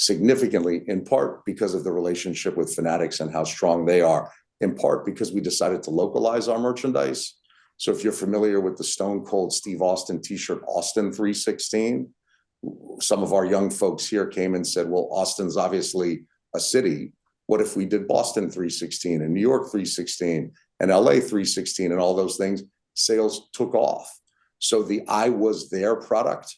in part because of the relationship with Fanatics and how strong they are, in part because we decided to localize our merchandise. So if you're familiar with the Stone Cold Steve Austin t-shirt, Austin 316, some of our young folks here came and said, well, Austin's obviously a city. What if we did Boston 316 and New York 316 and LA 316 and all those things? Sales took off. So the I was there product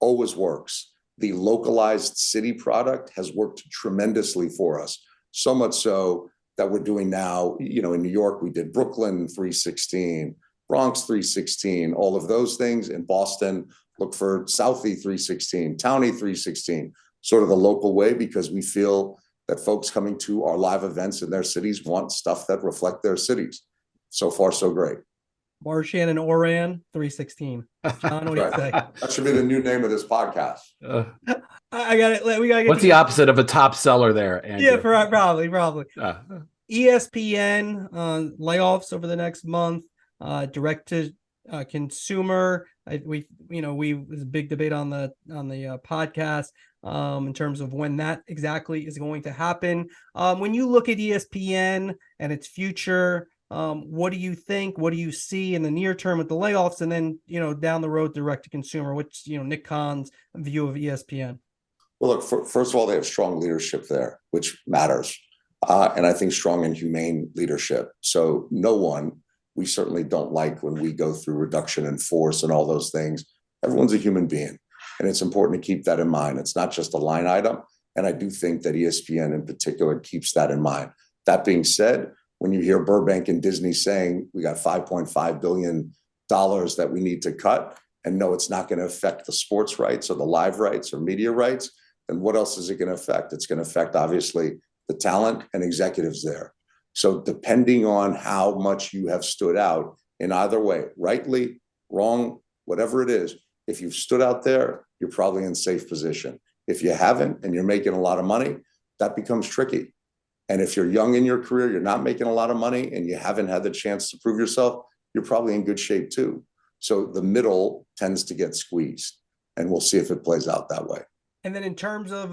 always works. The localized city product has worked tremendously for us. So much so that we're doing now, in New York, we did Brooklyn 316, Bronx 316, all of those things. In Boston, look for Southie 316, Townie 316, sort of the local way, because we feel that folks coming to our live events in their cities want stuff that reflect their cities. So far, so great. Marchand and Ourand 316. John, what do you say? That should be the new name of this podcast. I got it. We got to get. What's the opposite of a top seller there, Andrew? Yeah, probably. ESPN layoffs over the next month. Direct to consumer. We was a big debate on the podcast in terms of when that exactly is going to happen. When you look at ESPN and its future, what do you think? What do you see in the near term with the layoffs, and then down the road, direct to consumer? What's Nick Khan's view of ESPN? Well, look, first of all, they have strong leadership there, which matters, and I think strong and humane leadership. So we certainly don't like when we go through reduction in force and all those things. Everyone's a human being, and it's important to keep that in mind. It's not just a line item, and I do think that ESPN in particular keeps that in mind. That being said, when you hear Burbank and Disney saying we got $5.5 billion that we need to cut, and no, it's not going to affect the sports rights or the live rights or media rights, then what else is it going to affect? It's going to affect, obviously, the talent and executives there. So depending on how much you have stood out in either way, rightly, wrong, whatever it is, if you've stood out there, you're probably in safe position. If you haven't and you're making a lot of money, that becomes tricky. And if you're young in your career, you're not making a lot of money and you haven't had the chance to prove yourself, you're probably in good shape too. So the middle tends to get squeezed, and we'll see if it plays out that way. And then in terms of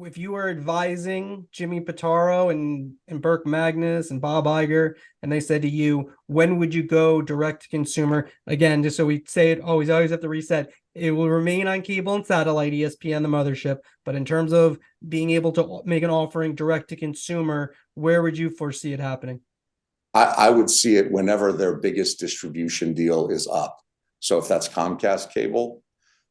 if you were advising Jimmy Pitaro and Burke Magnus and Bob Iger, and they said to you, when would you go direct to consumer? Again, just so we say it, always have to reset. It will remain on cable and satellite, ESPN, the mothership. But in terms of being able to make an offering direct to consumer, where would you foresee it happening? I would see it whenever their biggest distribution deal is up. So if that's Comcast cable,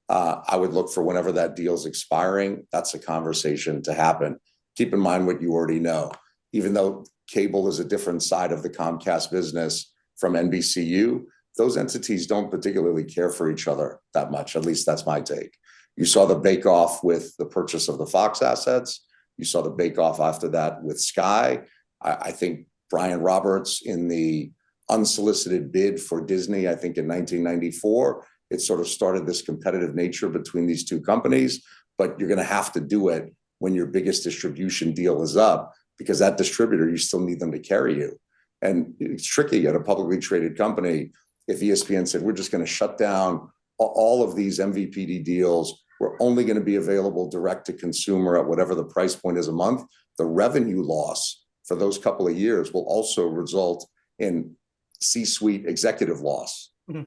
I would look for whenever that deal is expiring. That's a conversation to happen. Keep in mind what you already know. Even though cable is a different side of the Comcast business from NBCU, those entities don't particularly care for each other that much. At least that's my take. You saw the bake-off with the purchase of the Fox assets. You saw the bake-off after that with Sky. I think Brian Roberts in the unsolicited bid for Disney, I think in 1994, it sort of started this competitive nature between these two companies, but you're going to have to do it when your biggest distribution deal is up, because that distributor, you still need them to carry you. And it's tricky at a publicly traded company. If ESPN said, we're just going to shut down all of these MVPD deals, we're only going to be available direct to consumer at whatever the price point is a month, the revenue loss for those couple of years will also result in C-suite executive loss. Mm-hmm.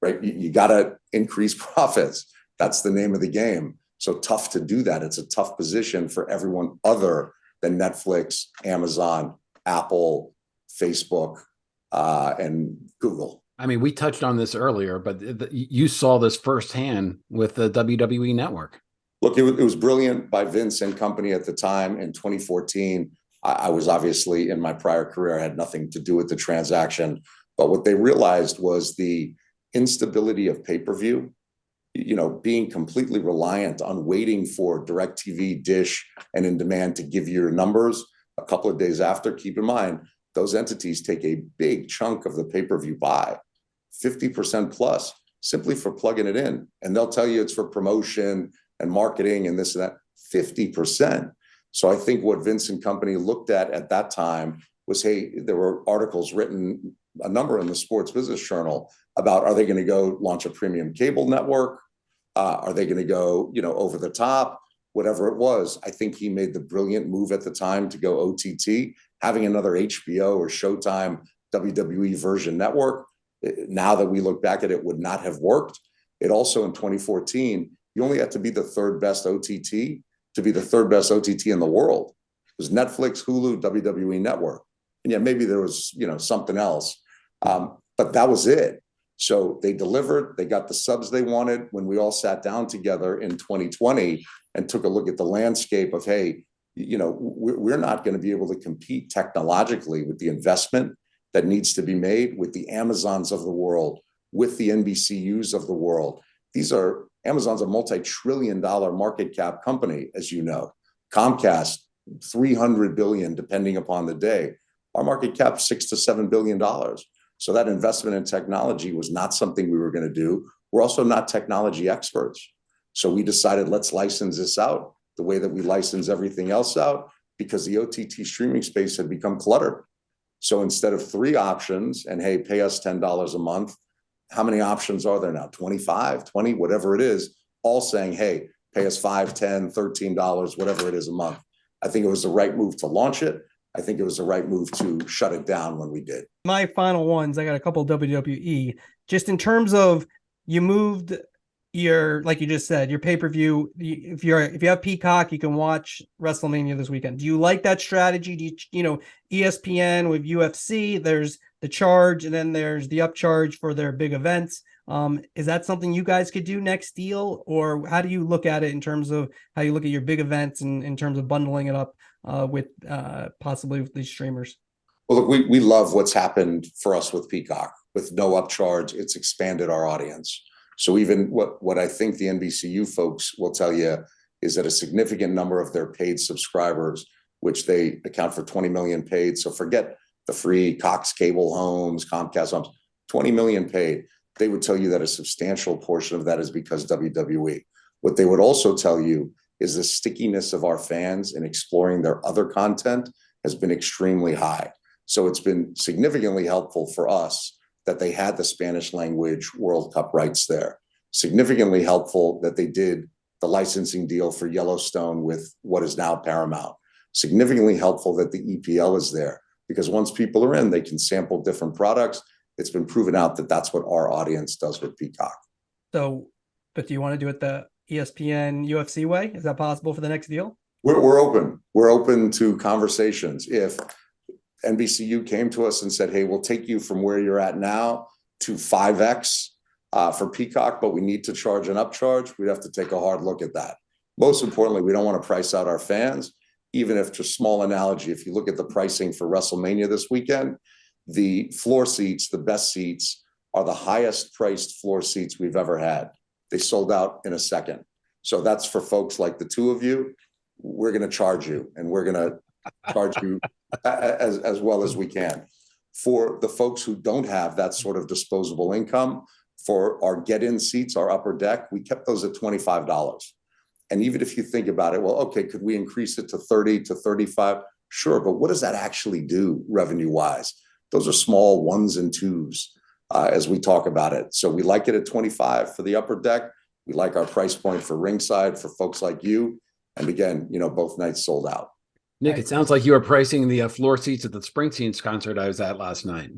Right? You got to increase profits. That's the name of the game. So tough to do that. It's a tough position for everyone other than Netflix, Amazon, Apple, Facebook, and Google. I mean, we touched on this earlier, but you saw this firsthand with the WWE Network. Look, it was brilliant by Vince and company at the time. In 2014, I was obviously in my prior career, I had nothing to do with the transaction. But what they realized was the instability of pay-per-view, being completely reliant on waiting for DirecTV, Dish, and In Demand to give you your numbers a couple of days after. Keep in mind, those entities take a big chunk of the pay-per-view buy, 50% plus, simply for plugging it in. And they'll tell you it's for promotion and marketing and this and that, 50%. So I think what Vince and company looked at that time was, hey, there were articles written, a number in the Sports Business Journal, about are they going to go launch a premium cable network? Are they going to go, over the top? Whatever it was, I think he made the brilliant move at the time to go OTT, having another HBO or Showtime WWE version network. Now that we look back at it, would not have worked. It also in 2014, you only had to be the third best OTT to be the third best OTT in the world. It was Netflix, Hulu, WWE Network. And yeah, maybe there was, something else. But that was it. So they delivered, they got the subs they wanted. When we all sat down together in 2020 and took a look at the landscape of, hey, we're not going to be able to compete technologically with the investment that needs to be made with the Amazons of the world, with the NBCUs of the world. Amazon's a multi-trillion-dollar market cap company, as you know. Comcast, $300 billion, depending upon the day. Our market cap, $6 to $7 billion. So that investment in technology was not something we were going to do. We're also not technology experts. So we decided, let's license this out the way that we license everything else out, because the OTT streaming space had become cluttered. So instead of 3 options and, hey, pay us $10 a month, how many options are there now? 25, 20, whatever it is, all saying, hey, pay us $5, $10, $13, whatever it is a month. I think it was the right move to launch it. I think it was the right move to shut it down when we did. My final ones, I got a couple WWE. Just in terms of, you moved your, like you just said, your pay-per-view. If you have Peacock, you can watch WrestleMania this weekend. Do you like that strategy? Do you, ESPN with UFC, there's the charge and then there's the upcharge for their big events. Is that something you guys could do next deal, or how do you look at it in terms of how you look at your big events and in terms of bundling it up with possibly with these streamers? Well, look, we love what's happened for us with Peacock. With no upcharge, it's expanded our audience. So even what I think the NBCU folks will tell you is that a significant number of their paid subscribers, which they account for 20 million paid. So forget the free Cox cable homes, Comcast homes, 20 million paid. They would tell you that a substantial portion of that is because WWE. What they would also tell you is the stickiness of our fans in exploring their other content has been extremely high. So it's been significantly helpful for us that they had the Spanish language World Cup rights there. Significantly helpful that they did the licensing deal for Yellowstone with what is now Paramount. Significantly helpful that the EPL is there, because once people are in, they can sample different products. It's been proven out that that's what our audience does with Peacock. So, but do you want to do it the ESPN UFC way? Is that possible for the next deal? We're open. We're open to conversations. If NBCU came to us and said, hey, we'll take you from where you're at now to 5X for Peacock, but we need to charge an upcharge, we'd have to take a hard look at that. Most importantly, we don't want to price out our fans. Even if, just small analogy, if you look at the pricing for WrestleMania this weekend, the floor seats, the best seats, are the highest priced floor seats we've ever had. They sold out in a second. So that's for folks like the two of you. We're going to charge you, and we're going to charge you as well as we can. For the folks who don't have that sort of disposable income, for our get-in seats, our upper deck, we kept those at $25. And even if you think about it, well, okay, could we increase it to 30 to 35? Sure, but what does that actually do revenue-wise? Those are small ones and twos as we talk about it. So we like it at 25 for the upper deck. We like our price point for ringside for folks like you. And again, both nights sold out. Nick, it sounds like you were pricing the floor seats at the Springsteen's concert I was at last night.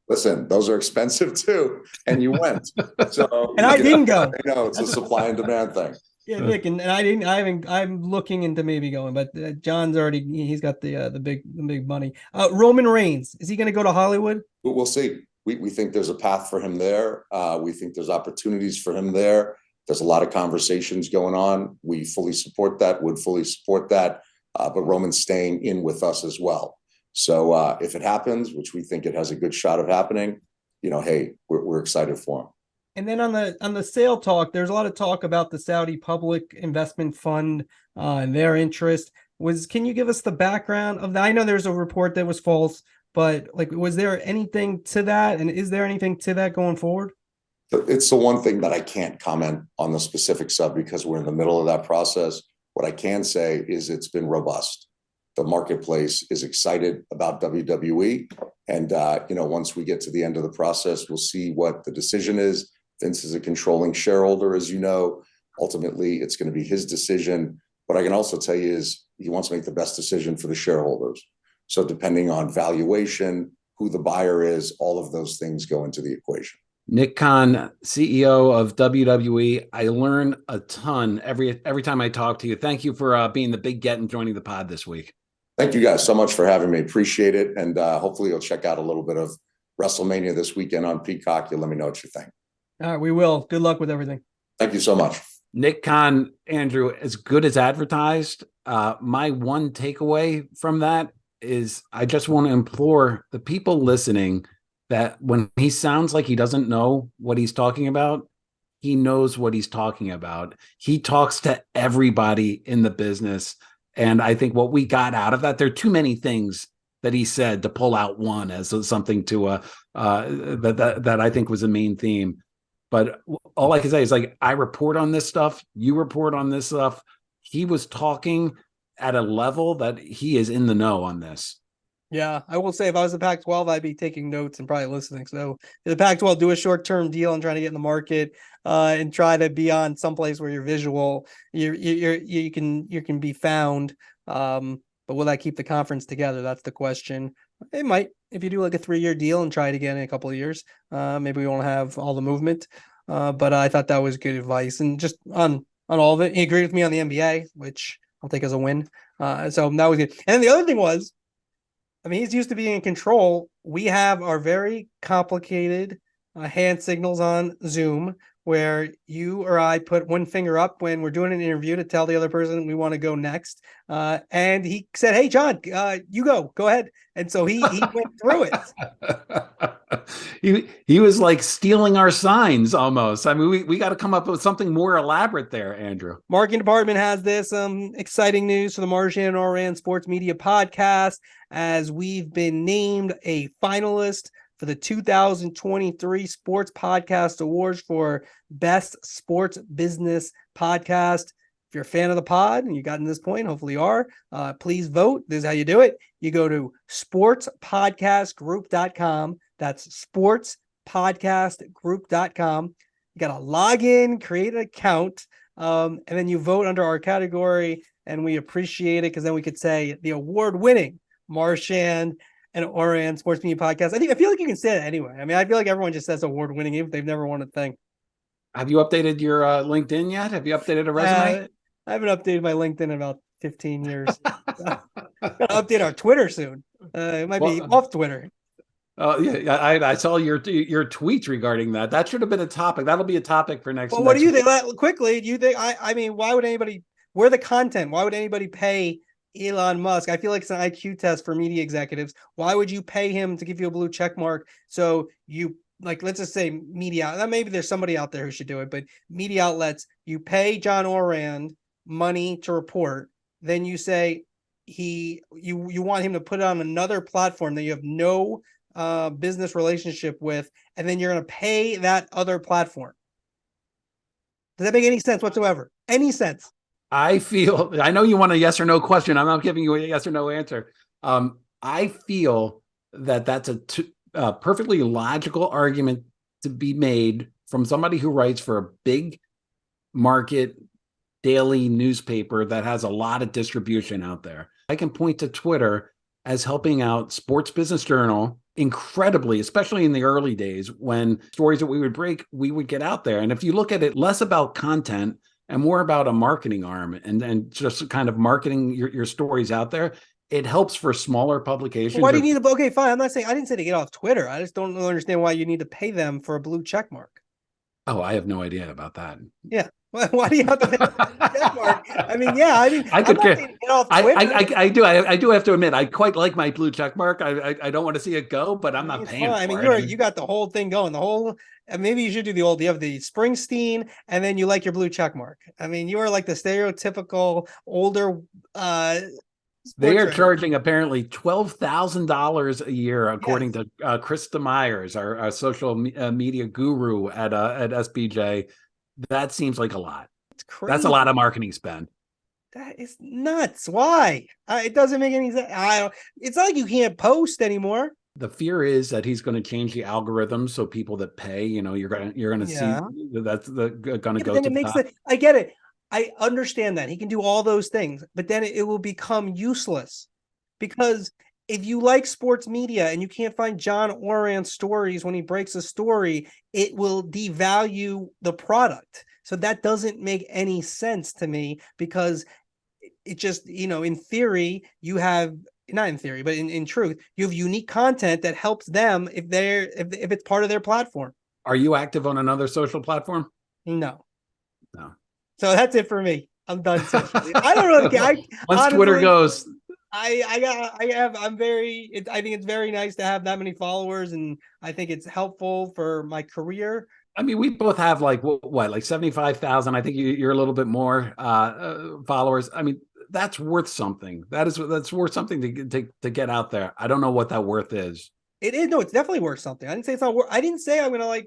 Listen, those are expensive too, and you went. So, and I didn't go. It's a supply and demand thing. Yeah, Nick, and I didn't. I'm looking into maybe going, but John's already. He's got the big money. Roman Reigns, is he going to go to Hollywood? We'll see. We think there's a path for him there. We think there's opportunities for him there. There's a lot of conversations going on. We fully support that. Would fully support that. But Roman's staying in with us as well. So if it happens, which we think it has a good shot of happening, hey, we're excited for him. And then on the sale talk, there's a lot of talk about the Saudi Public Investment Fund and their interest. Can you give us the background of that? I know there's a report that was false, but was there anything to that? And is there anything to that going forward? It's the one thing that I can't comment on the specific sub because we're in the middle of that process. What I can say is it's been robust. The marketplace is excited about WWE. And, once we get to the end of the process, we'll see what the decision is. Vince is a controlling shareholder, as you know. Ultimately, it's going to be his decision. What I can also tell you is he wants to make the best decision for the shareholders. So depending on valuation, who the buyer is, all of those things go into the equation. Nick Khan, CEO of WWE. I learn a ton every time I talk to you. Thank you for being the big get and joining the pod this week. Thank you guys so much for having me. Appreciate it. And hopefully you'll check out a little bit of WrestleMania this weekend on Peacock. You'll let me know what you think. All right, we will. Good luck with everything. Thank you so much. Nick Khan, Andrew, as good as advertised. My one takeaway from that is I just want to implore the people listening that when he sounds like he doesn't know what he's talking about, he knows what he's talking about. He talks to everybody in the business. And I think what we got out of that, there are too many things that he said to pull out one as something to that I think was a main theme. But all I can say is I report on this stuff. You report on this stuff. He was talking at a level that he is in the know on this. Yeah, I will say if I was the Pac-12, I'd be taking notes and probably listening. So the Pac-12 do a short-term deal and trying to get in the market and try to be on someplace where you're visual. You can be found. But will that keep the conference together? That's the question. It might. If you do a 3-year deal and try it again in a couple of years, maybe we won't have all the movement. But I thought that was good advice. And just on all of it, he agreed with me on the NBA, which I'll take as a win. So that was good. And then the other thing was, he's used to being in control. We have our very complicated hand signals on Zoom where you or I put one finger up when we're doing an interview to tell the other person we want to go next. And he said, hey, John, you go ahead. And so he went through it. He was like stealing our signs almost. We got to come up with something more elaborate there, Andrew. Marketing department has this exciting news for the Marchand and Ourand Sports Media Podcast, as we've been named a finalist for the 2023 Sports Podcast Awards for Best Sports Business Podcast. If you're a fan of the pod and you've gotten to this point, hopefully you are, please vote. This is how you do it. You go to sportspodcastgroup.com. That's sportspodcastgroup.com. You got to log in, create an account, And then you vote under our category, and we appreciate it because then we could say the award-winning Marchand and Ourand Sports Media Podcast. I feel like you can say it anyway. I mean, I feel like everyone just says award-winning even if they've never won a thing. Have you updated your LinkedIn yet? Have you updated a resume? I haven't updated my LinkedIn in about 15 years. Gotta update our Twitter soon. It might be off Twitter. Oh yeah, I saw your tweets regarding that. That should have been a topic. That'll be a topic for next. Well, what do you week. think? Quickly, do you think? I mean, why would anybody? We're the content. Why would anybody pay Elon Musk? I feel like it's an IQ test for media executives. Why would you pay him to give you a blue check mark? So you like, let's just say media. Maybe there's somebody out there who should do it, but media outlets, you pay John Ourand money to report, then you say you want him to put it on another platform that you have no business relationship with, and then you're going to pay that other platform. Does that make any sense whatsoever? Any sense? I know you want a yes or no question. I'm not giving you a yes or no answer. I feel that that's a perfectly logical argument to be made from somebody who writes for a big market daily newspaper that has a lot of distribution out there. I can point to Twitter as helping out Sports Business Journal incredibly, especially in the early days when stories that we would break, we would get out there. And if you look at it less about content and more about a marketing arm and just kind of marketing your stories out there, it helps for smaller publications. Why do you need to? Okay, fine. I didn't say to get off Twitter. I just don't understand why you need to pay them for a blue check mark. Oh, I have no idea about that. Yeah. Why do you have to pay a check mark? I mean, yeah. I mean, I could get off Twitter. I do have to admit, I quite like my blue check mark. I don't want to see it go, but I'm not paying. I mean, you got the whole thing going. The whole. Maybe you should do you have the Springsteen, and then you like your blue check mark. I mean, you are like the stereotypical older. They are charging apparently $12,000 a year, according to Krista Myers, our social media guru at SBJ. That seems like a lot. It's crazy. That's a lot of marketing spend. That is nuts. Why? It doesn't make any sense. It's not like you can't post anymore. The fear is that he's going to change the algorithm, so people that pay, you're going to see that's going to go to the top. I get it. I understand that he can do all those things, but then it will become useless because if you like sports media and you can't find John Ourand stories when he breaks a story, it will devalue the product. So that doesn't make any sense to me because it just, in theory, you have not in theory, but in truth, you have unique content that helps them if it's part of their platform. Are you active on another social platform? No. So that's it for me. I'm done. I don't really care. Once Twitter goes, I think it's very nice to have that many followers, and I think it's helpful for my career. I mean, we both have like 75,000. I think you're a little bit more followers. I mean, that's worth something. That's worth something to get out there. I don't know what that worth is. It is. No, it's definitely worth something. I didn't say it's not worth. I didn't say I'm gonna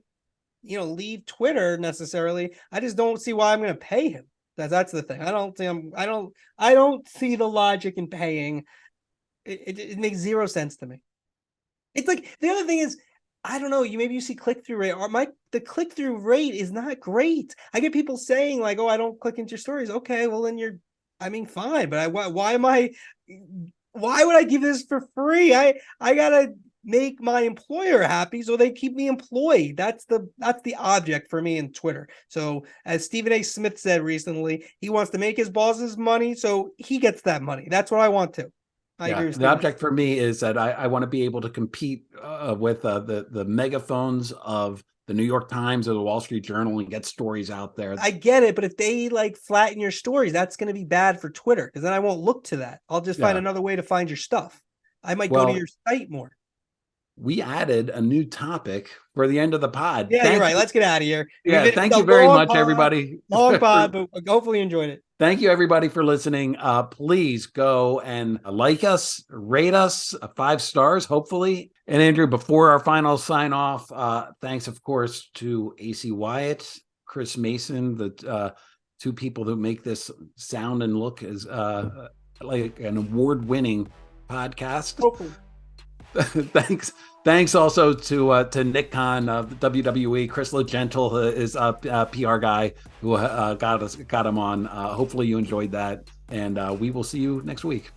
leave Twitter necessarily. I just don't see why I'm going to pay him. That's the thing. I don't see the logic in paying. It makes zero sense to me. It's like the other thing is, I don't know. Maybe you see click-through rate. The click-through rate is not great. I get people saying like, "Oh, I don't click into your stories." Okay, well then fine. But why would I give this for free? I gotta make my employer happy so they keep me employed. That's the object for me in Twitter. So as Stephen A. Smith said recently, he wants to make his bosses money so he gets that money. That's what I want to. I agree with the object for me is that I want to be able to compete with the megaphones of the New York Times or the Wall Street Journal and get stories out there. I get it, but if they flatten your stories, that's going to be bad for Twitter because then I won't look to that. I'll just find another way to find your stuff. I might go to your site more. We added a new topic for the end of the pod. Yeah, you're right. Let's get out of here. Yeah, thank you very much, everybody. Long pod, but hopefully you enjoyed it. Thank you, everybody, for listening. Please go and like us, rate us 5 stars, hopefully. And Andrew, before our final sign off, thanks, of course, to AC Wyatt, Chris Mason, the 2 people that make this sound and look as like an award-winning podcast. Hopefully. Thanks also to Nick Khan of WWE. Chris LoGentle is a PR guy who got him on. Hopefully you enjoyed that, and we will see you next week.